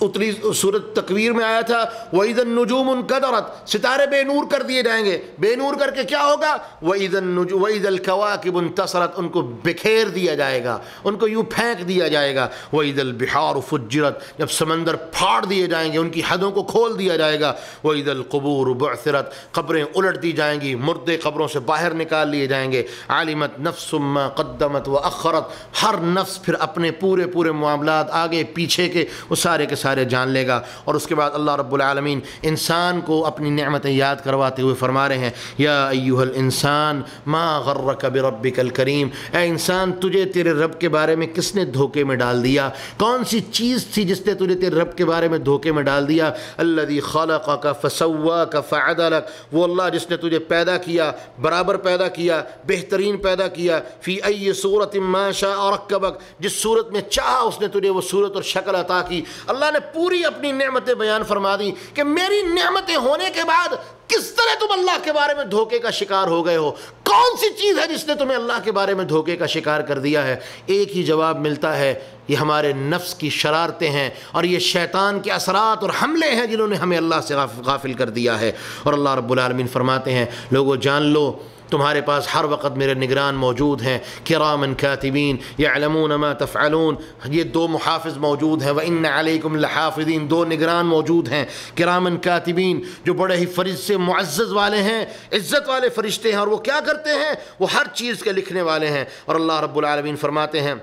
B: اتری سورت تکویر میں آیا تھا وَإِذَا النُّجُومُ انْكَدَرَتْ. ستارے بے نور کر دیے جائیں گے. بے نور کر کے کیا ہوگا؟ وَإِذَا الْكَوَاكِبُ انتَصَرَتْ. ان کو بکھیر دیا جائے گا، ان کو یوں پھینک دیا جائے گا. وَإِذَا الْبِحَارُ فُجِّرَتْ. جب سمندر پھاڑ دیے جائیں گے، ان کی حدوں کو کھول دیا جائے گا. وَإِذَا الْقُبُورُ بُعْثِرَتْ. قبریں الٹ دی جائیں گی، مردے قبروں سے باہر نکال لیے جائیں گے. عَلِمَتْ نَفْسٌ مَّا قَدَّمَتْ وَأَخَّرَتْ. ہر نفس پھر اپنے پورے معاملات آگے پیچھے کے وہ سارے کے سارے جان لے گا. اور اس کے بعد اللہ رب العالمین انسان کو اپنی نعمتیں یاد کرواتے ہوئے فرما رہے ہیں یا ایھا الانسان ما غرک بربک الکریم. اے انسان تجھے تیرے رب کے بارے میں کس نے دھوکے میں ڈال دیا؟ کون سی چیز تھی جس نے تجھے تیرے رب کے بارے میں دھوکے میں ڈال دیا؟ الذی خلقک فسواک فعدلک. وہ اللہ جس نے تجھے پیدا کیا، برابر پیدا کیا، بہترین پیدا کیا. فی ای صورت ما شاء رکبک. جس صورت میں چاہا اس نے تجھے وہ صورت اور شکل عطا کی. اللہ نے پوری اپنی نعمتیں بیان فرما دی کہ میری نعمتیں ہونے کے بعد کس طرح تم اللہ کے بارے میں دھوکے کا شکار ہو گئے ہو. کون سی چیز ہے جس نے تمہیں اللہ کے بارے میں دھوکے کا شکار کر دیا ہے؟ ایک ہی جواب ملتا ہے، یہ ہمارے نفس کی شرارتیں ہیں اور یہ شیطان کے اثرات اور حملے ہیں جنہوں نے ہمیں اللہ سے غافل کر دیا ہے. اور اللہ رب العالمین فرماتے ہیں لوگو جان لو تمہارے پاس ہر وقت میرے نگران موجود ہیں. کرامن کاتبین یعلمون ما تفعلون. یہ دو محافظ موجود ہیں. وَإِنَّ عَلَيْكُمْ لَحَافِظِينَ. دو نگران موجود ہیں. کرامن کاتبین جو بڑے ہی فرشتے سے معزز والے ہیں، عزت والے فرشتے ہیں، اور وہ کیا کرتے ہیں؟ وہ ہر چیز کے لکھنے والے ہیں. اور اللہ رب العالمین فرماتے ہیں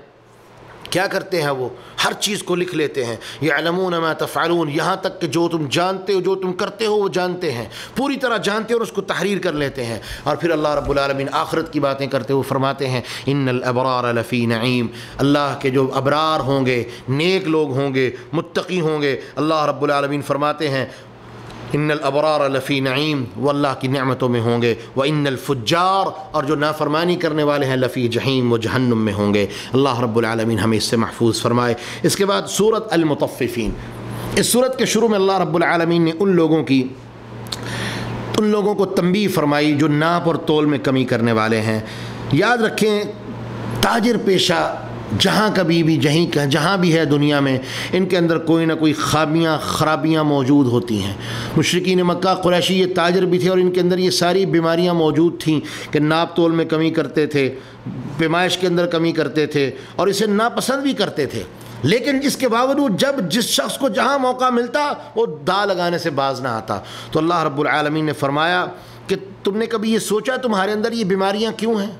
B: کیا کرتے ہیں؟ وہ ہر چیز کو لکھ لیتے ہیں. یعلمون ما تفعلون. یہاں تک کہ جو تم جانتے ہو، جو تم کرتے ہو وہ جانتے ہیں، پوری طرح جانتے ہیں اور اس کو تحریر کر لیتے ہیں. اور پھر اللہ رب العالمین آخرت کی باتیں کرتے ہوئے فرماتے ہیں ان الابرار لفی نعیم. اللہ کے جو ابرار ہوں گے، نیک لوگ ہوں گے، متقی ہوں گے، اللہ رب العالمین فرماتے ہیں ان الابرار لفی نعیم، وہ اللہ کی نعمتوں میں ہوں گے. وان الفجار، اور جو نافرمانی کرنے والے ہیں، لفی جہیم، وہ جہنم میں ہوں گے. اللہ رب العالمین ہمیں اس سے محفوظ فرمائے. اس کے بعد سورت المطففین. اس سورت کے شروع میں اللہ رب العالمین نے ان لوگوں کو تنبیہ فرمائی جو ناپ اور تول میں کمی کرنے والے ہیں. یاد رکھیں تاجر پیشہ جہاں کبھی بھی جہاں بھی ہے دنیا میں، ان کے اندر کوئی نہ کوئی خرابیاں موجود ہوتی ہیں. مشرکین مکہ قریشی یہ تاجر بھی تھے اور ان کے اندر یہ ساری بیماریاں موجود تھیں کہ ناپ تول میں کمی کرتے تھے، پیمائش کے اندر کمی کرتے تھے اور اسے ناپسند بھی کرتے تھے. لیکن اس کے باوجود جب جس شخص کو جہاں موقع ملتا وہ دا لگانے سے باز نہ آتا. تو اللہ رب العالمین نے فرمایا کہ تم نے کبھی یہ سوچا تمہارے اندر یہ بیماریاں کیوں ہیں؟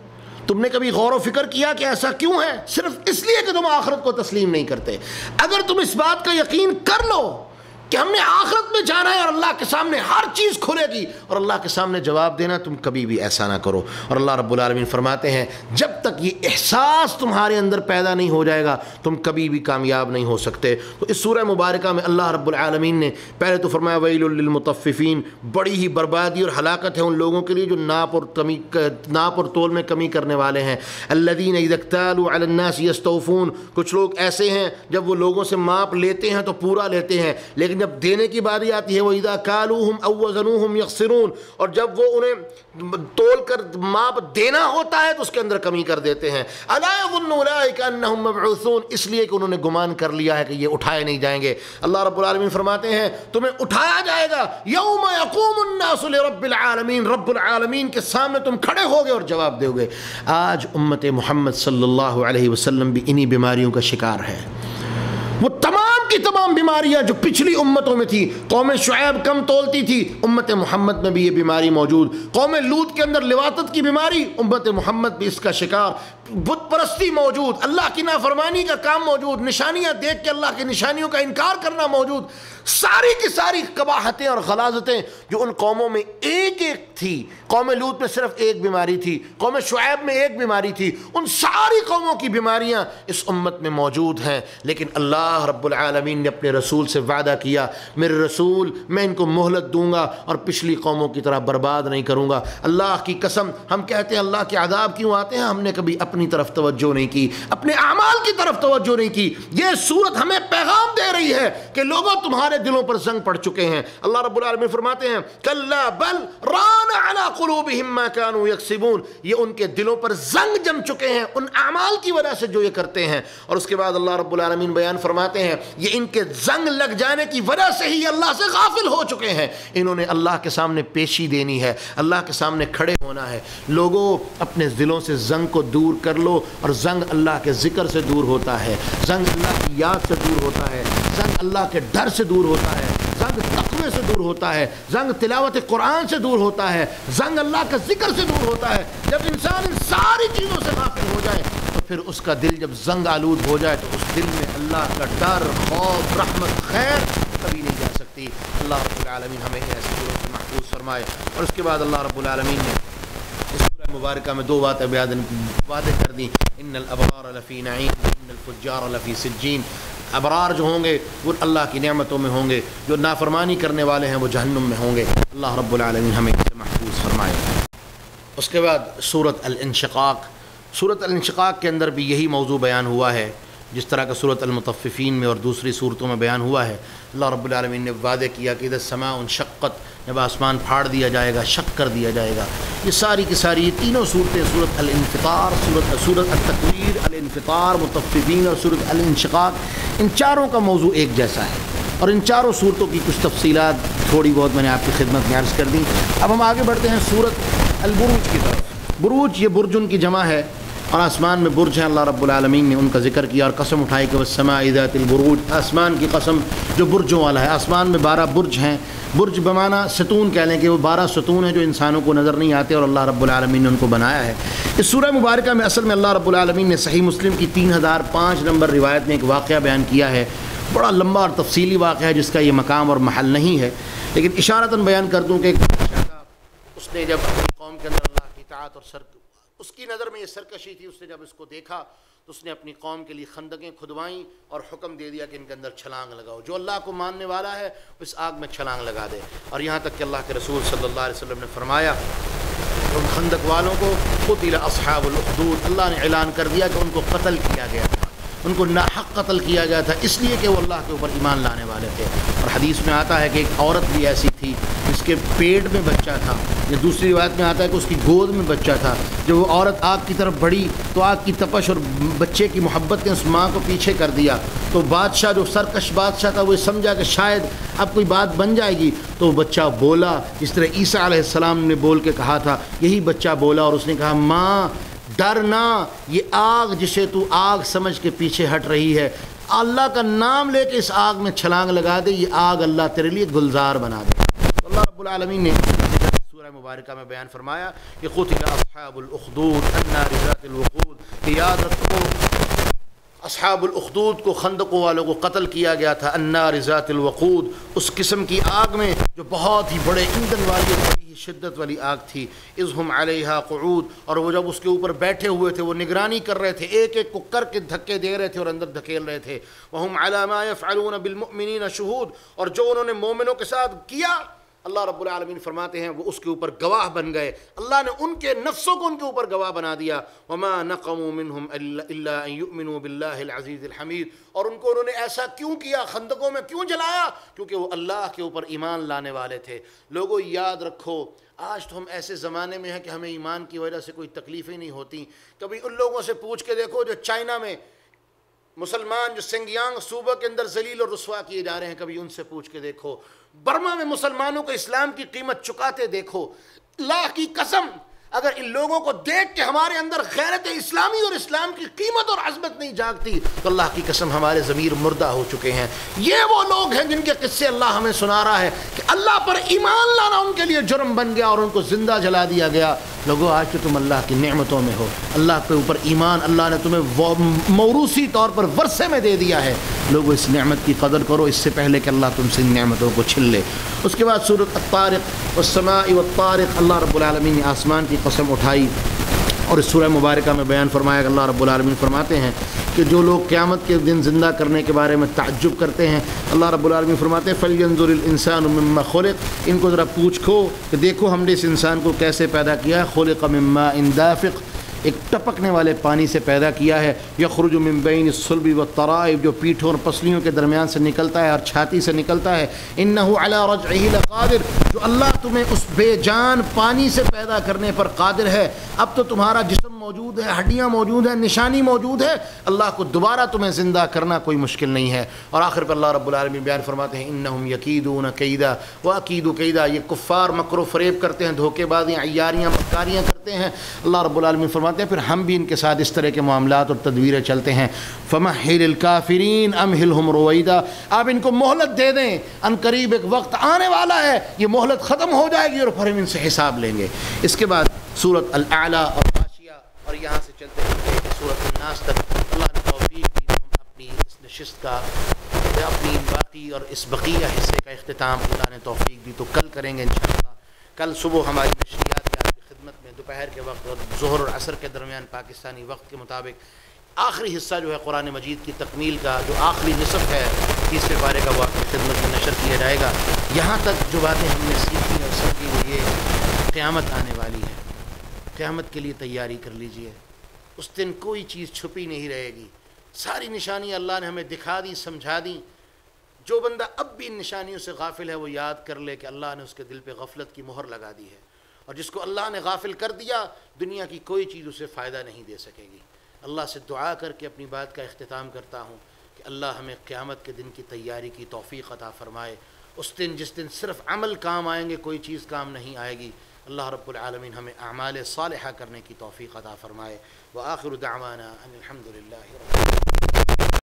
B: تم نے کبھی غور و فکر کیا کہ ایسا کیوں ہے؟ صرف اس لیے کہ تم آخرت کو تسلیم نہیں کرتے. اگر تم اس بات کا یقین کر لو کہ ہم نے آخرت میں جانا ہے اور اللہ کے سامنے ہر چیز کھلے گی اور اللہ کے سامنے جواب دینا، تم کبھی بھی ایسا نہ کرو۔ اور اللہ رب العالمین فرماتے ہیں جب تک یہ احساس تمہارے اندر پیدا نہیں ہو جائے گا تم کبھی بھی کامیاب نہیں ہو سکتے۔ تو اس سورہ مبارکہ میں اللہ رب العالمین نے پہلے تو فرمایا ویل للمطففین، بڑی ہی بربادی اور ہلاکت ہے ان لوگوں کے لیے جو ناپ اور تول میں کمی کرنے والے ہیں۔ الذین اذا اکتالوا علی الناس یستوفون، کچھ لوگ ایسے ہیں جب وہ لوگوں سے ماپ لیتے ہیں تو پورا لیتے ہیں، لیکن جب دینے کی باری آتی ہے وَإِذَا كَالُوهُمْ أَوْ وَزَنُوهُمْ يَخْسِرُونَ، اور جب وہ انہیں تول کر ماپ دینا ہوتا ہے تو اس کے اندر کمی کر دیتے ہیں۔ أَلَا يَظُنُّ أُولَٰئِكَ أَنَّهُمْ مَبْعُوثُونَ، اس لیے کہ انہوں نے گمان کر لیا ہے کہ یہ اٹھائے نہیں جائیں گے۔ اللہ رب العالمین فرماتے ہیں تمہیں اٹھایا جائے گا، يَوْمَ يَقُومُ النَّاسُ لِرَبِّ الْعَالَمِينَ، رب العالمین کے سامنے تم کھڑے ہوگے اور جواب دو گے۔ آج امت محمد صلی اللہ علیہ وسلم بھی انہی بیماریوں کا شکار ہے۔ وہ تمام کی تمام بیماریاں جو پچھلی امتوں میں تھی، قوم شعیب کم تولتی تھی، امت محمد میں بھی یہ بیماری موجود۔ قوم لوط کے اندر لواطت کی بیماری، امت محمد بھی اس کا شکار۔ بت پرستی موجود، اللہ کی نافرمانی کا کام موجود، نشانیاں دیکھ کے اللہ کی نشانیوں کا انکار کرنا موجود۔ ساری کی ساری قباحتیں اور غلاظتیں جو ان قوموں میں ایک ایک تھی، قوم لوط میں صرف ایک بیماری تھی، قوم شعیب میں ایک بیماری تھی، ان ساری قوموں کی بیماریاں اس امت میں موجود ہیں۔ لیکن اللہ رب العالمین نے اپنے رسول سے وعدہ کیا میرے رسول میں ان کو مہلت دوں گا اور پچھلی قوموں کی طرح برباد نہیں کروں گا۔ اللہ کی قسم، ہم کہتے ہیں اللہ کے عذاب کیوں آتے ہیں، ہم نے کبھی اپنی طرف توجہ نہیں کی، اپنے اعمال کی طرف توجہ نہیں کی۔ یہ سورت ہمیں پیغام دے رہی ہے کہ لوگوں تمہارے دلوں پر زنگ پڑ چکے ہیں۔ اللہ رب العالمین فرماتے ہیں کلا بل ران علی قلوبہم ما كانوا یکسبون، یہ ان کے دلوں پر زنگ جم چکے ہیں ان اعمال کی وجہ سے جو یہ کرتے ہیں۔ اور اس کے بعد اللہ رب العالمین بیان فرماتے ہیں یہ ان کے زنگ لگ جانے کی وجہ سے ہی اللہ سے غافل ہو چکے ہیں، انہوں نے اللہ کے سامنے پیشی دینی ہے، اللہ کے سامنے کھڑے ہونا ہے۔ لوگوں اپنے دلوں سے زنگ کو دور کر لو، اور زنگ اللہ کے ذکر سے دور ہوتا ہے، زنگ اللہ کی یاد سے دور ہوتا ہے، زنگ اللہ کے ڈر سے دور ہوتا ہے، زنگ تقوی سے دور ہوتا ہے، زنگ تلاوت قرآن سے دور ہوتا ہے، زنگ اللہ کا ذکر سے دور ہوتا ہے۔ جب انسان ان ساری چیزوں سے غافل ہو جائے تو پھر اس کا دل جب زنگ آلود ہو جائے تو اس دل میں اللہ کا ڈر، خوف، رحمت، خیر کبھی نہیں جا سکتی۔ اللہ رب العالمین ہمیں ایسے دلوں سے محفوظ فرمائے۔ اور اس کے بعد اللہ رب العالمین نے اس سورہ مبارکہ میں دو باتیں وعدے کر دیں، ان الابرار لفی نعیم ان الفجار لفی سجین، ابرار جو ہوں گے وہ اللہ کی نعمتوں میں ہوں گے، جو نافرمانی کرنے والے ہیں وہ جہنم میں ہوں گے۔ اللہ رب العالمین ہمیں اسے محفوظ فرمائے۔ اس کے بعد سورۃ الانشقاق، سورۃ الانشقاق کے اندر بھی یہی موضوع بیان ہوا ہے جس طرح کا سورۃ المطففین میں اور دوسری صورتوں میں بیان ہوا ہے۔ اللہ رب العالمین نے وعدے کیا کہ اذا السماء انشقت، جب آسمان پھاڑ دیا جائے گا، شق کر دیا جائے گا۔ یہ ساری کی ساری یہ تینوں صورتیں، سورۃ الانفطار، سورۃ التکویر، الانفطار، مطففین اور سورۃ الانشقاق، ان چاروں کا موضوع ایک جیسا ہے، اور ان چاروں صورتوں کی کچھ تفصیلات تھوڑی بہت میں نے آپ کی خدمت میں عرض کر دی۔ اب ہم آگے بڑھتے ہیں سورۃ البروج کی طرف۔ بروج یہ برج کی جمع ہے، اور آسمان میں برج ہیں، اللہ رب العالمین نے ان کا ذکر کیا اور قسم اٹھائی کہ والسماء ذات البروج، آسمان کی قسم جو برجوں والا ہے۔ آسمان میں 12 برج ہیں، برج بمعنی ستون کہہ لیں کہ وہ 12 ستون ہیں جو انسانوں کو نظر نہیں آتے اور اللہ رب العالمین نے ان کو بنایا ہے۔ اس سورہ مبارکہ میں اصل میں اللہ رب العالمین نے صحیح مسلم کی 3005 نمبر روایت میں ایک واقعہ بیان کیا ہے، بڑا لمبا اور تفصیلی واقعہ ہے جس کا یہ مقام اور محل نہیں ہے، لیکن اشارتاً بیان کر دوں کہ ایک بادشاہ تھا، اس نے جب اپنی قوم کے اندر اللہ کی اطاعت اور اس کی نظر میں یہ سرکشی تھی، اس نے جب اس کو دیکھا تو اس نے اپنی قوم کے لیے خندقیں کھدوائیں اور حکم دے دیا کہ ان کے اندر چھلانگ لگاؤ، جو اللہ کو ماننے والا ہے اس آگ میں چھلانگ لگا دے۔ اور یہاں تک کہ اللہ کے رسول صلی اللہ علیہ وسلم نے فرمایا ان خندق والوں کو قتل اصحاب الاخدود، اللہ نے اعلان کر دیا کہ ان کو قتل کیا گیا تھا، ان کو ناحق قتل کیا گیا تھا، اس لیے کہ وہ اللہ کے اوپر ایمان لانے والے تھے۔ اور حدیث میں آتا ہے کہ ایک عورت بھی ایسی تھی جس کے پیٹ میں بچہ تھا، یا دوسری روایت میں آتا ہے کہ اس کی گود میں بچہ تھا، جب وہ عورت آگ کی طرف بڑھی تو آگ کی تپش اور بچے کی محبت نے اس ماں کو پیچھے کر دیا، تو بادشاہ جو سرکش بادشاہ تھا وہ سمجھا کہ شاید اب کوئی بات بن جائے گی، تو بچہ بولا جس طرح عیسیٰ علیہ السلام نے بول کے کہا تھا، یہی بچہ بولا اور اس نے کہا ماں ڈرنا، یہ آگ جسے تو آگ سمجھ کے پیچھے ہٹ رہی ہے، اللہ کا نام لے کے اس آگ میں چھلانگ لگا دے، یہ آگ اللہ تیرے لیے گلزار بنا دے۔ تو اللہ رب العالمین نے سورہ مبارکہ میں بیان فرمایا کہ قتل اصحاب الاخدود النار ذات الوقود، کہ یاد رکھو اصحاب الاخدود کو، خندقوں والوں کو قتل کیا گیا تھا، النار ذات الوقود، اس قسم کی آگ میں جو بہت ہی بڑے ایندھن والی بڑی شدت والی آگ تھی، اذ ہم علیہا قعود، اور وہ جب اس کے اوپر بیٹھے ہوئے تھے وہ نگرانی کر رہے تھے، ایک ایک کو کر کے دھکے دے رہے تھے اور اندر دھکیل رہے تھے، وہم علی ما یفعلون بالمؤمنین شہود، اور جو انہوں نے مومنوں کے ساتھ کیا اللہ رب العالمین فرماتے ہیں وہ اس کے اوپر گواہ بن گئے، اللہ نے ان کے نفسوں کو ان کے اوپر گواہ بنا دیا، وما نقموا منہم الا ان یؤمنوا باللہ العزیز الحمید، اور ان کو انہوں نے ایسا کیوں کیا، خندقوں میں کیوں جلایا، کیونکہ وہ اللہ کے اوپر ایمان لانے والے تھے۔ لوگوں یاد رکھو، آج تو ہم ایسے زمانے میں ہیں کہ ہمیں ایمان کی وجہ سے کوئی تکلیفیں نہیں ہوتی، کبھی ان لوگوں سے پوچھ کے دیکھو جو چائنا میں مسلمان جو سنگیانگ صوبہ کے اندر ذلیل اور رسوا کیے جا رہے ہیں، کبھی ان سے پوچھ کے دیکھو، برما میں مسلمانوں کو اسلام کی قیمت چکاتے دیکھو، اللہ کی قسم اگر ان لوگوں کو دیکھ کے ہمارے اندر غیرت اسلامی اور اسلام کی قیمت اور عظمت نہیں جاگتی تو اللہ کی قسم ہمارے ضمیر مردہ ہو چکے ہیں۔ یہ وہ لوگ ہیں جن کے قصے اللہ ہمیں سنا رہا ہے کہ اللہ پر ایمان لانا ان کے لیے جرم بن گیا اور ان کو زندہ جلا دیا گیا۔ لوگوں آج کہ تم اللہ کی نعمتوں میں ہو، اللہ کے اوپر ایمان اللہ نے تمہیں موروثی طور پر ورثے میں دے دیا ہے، لوگوں اس نعمت کی قدر کرو اس سے پہلے کہ اللہ تم سے ان نعمتوں کو چھین لے۔ اس کے بعد سورۃ الطارق والسماء والطارق، اللہ رب العالمین نے آسمان کی قسم اٹھائی اور اس سورہ مبارکہ میں بیان فرمایا کہ اللہ رب العالمین فرماتے ہیں کہ جو لوگ قیامت کے دن زندہ کرنے کے بارے میں تعجب کرتے ہیں، اللہ رب العالمین فرماتے ہیں فَلْيَنظُرِ الْإِنسَانُ مِمَّا خُلِقَ، ان کو ذرا پوچھو کہ دیکھو ہم نے اس انسان کو کیسے پیدا کیا ہے، خُلِقَ مِن مَاءٍ دَافِقٍ، ایک ٹپکنے والے پانی سے پیدا کیا ہے، یخرج من بین الصلب والترائب، جو پیٹھوں اور پسلیوں کے درمیان سے نکلتا ہے اور چھاتی سے نکلتا ہے، انہ علی رجعہ لقادر، جو اللہ تمہیں اس بے جان پانی سے پیدا کرنے پر قادر ہے۔ اب تو تمہارا جسم موجود ہے، ہڈیاں موجود ہیں، نشانی موجود ہے، اللہ کو دوبارہ تمہیں زندہ کرنا کوئی مشکل نہیں ہے۔ اور آخر پر اللہ رب العالمین بیان فرماتے ہیں انہم یکیدون کیدا واکید کیدا، یہ کفار مکر و فریب کرتے ہیں، دھوکے بازیاں، عیاریاں، مکاریاں کرتے ہیں۔ اللہ رب العالمین فرماتے ہیں پھر ہم بھی ان کے ساتھ اس طرح کے معاملات اور تدبیریں چلتے ہیں۔ فمہل الکافرین امہلہم رویدا، آپ ان کو مہلت دے دیں، ان قریب ایک وقت آنے والا ہے یہ مہلت ختم ہو جائے گی اور پھر ہم ان سے حساب لیں گے۔ اس کے بعد سورۃ الاعلیٰ اور غاشیہ، اور یہاں سے چلتے ہیں سورۃ الناس تک اللہ نے توفیق دی، ہم اپنی اس نشست کا، اپنی باقی اور اس بقیہ حصے کا اختتام اللہ نے توفیق دی تو کل کریں گے انشاءاللہ۔ کل صبح ہماری نشریات کی آپ کی خدمت میں دوپہر کے وقت اور ظہر اور عصر کے درمیان پاکستانی وقت کے مطابق آخری حصہ جو ہے قرآن مجید کی تکمیل کا، جو آخری نصف ہے 30ویں پارے کا، وہ آپ کی خدمت میں نشر کیا جائے گا۔ یہاں تک جو باتیں ہم نے سیکھی اور سمجھی وہ یہ قیامت آنے والی ہے، قیامت کے لیے تیاری کر لیجئے، اس دن کوئی چیز چھپی نہیں رہے گی، ساری نشانیاں اللہ نے ہمیں دکھا دی، سمجھا دی۔ جو بندہ اب بھی ان نشانیوں سے غافل ہے وہ یاد کر لے کہ اللہ نے اس کے دل پہ غفلت کی مہر لگا دی ہے، اور جس کو اللہ نے غافل کر دیا دنیا کی کوئی چیز اسے فائدہ نہیں دے سکے گی۔ اللہ سے دعا کر کے اپنی بات کا اختتام کرتا ہوں کہ اللہ ہمیں قیامت کے دن کی تیاری کی توفیق عطا فرمائے، اس دن جس دن صرف عمل کام آئیں گے، کوئی چیز کام نہیں آئے گی۔ اللہ رب العالمین ہمیں اعمال صالحہ کرنے کی توفیق عطا فرمائے۔ وآخر دعوانا ان الحمد للہ رب العالمین۔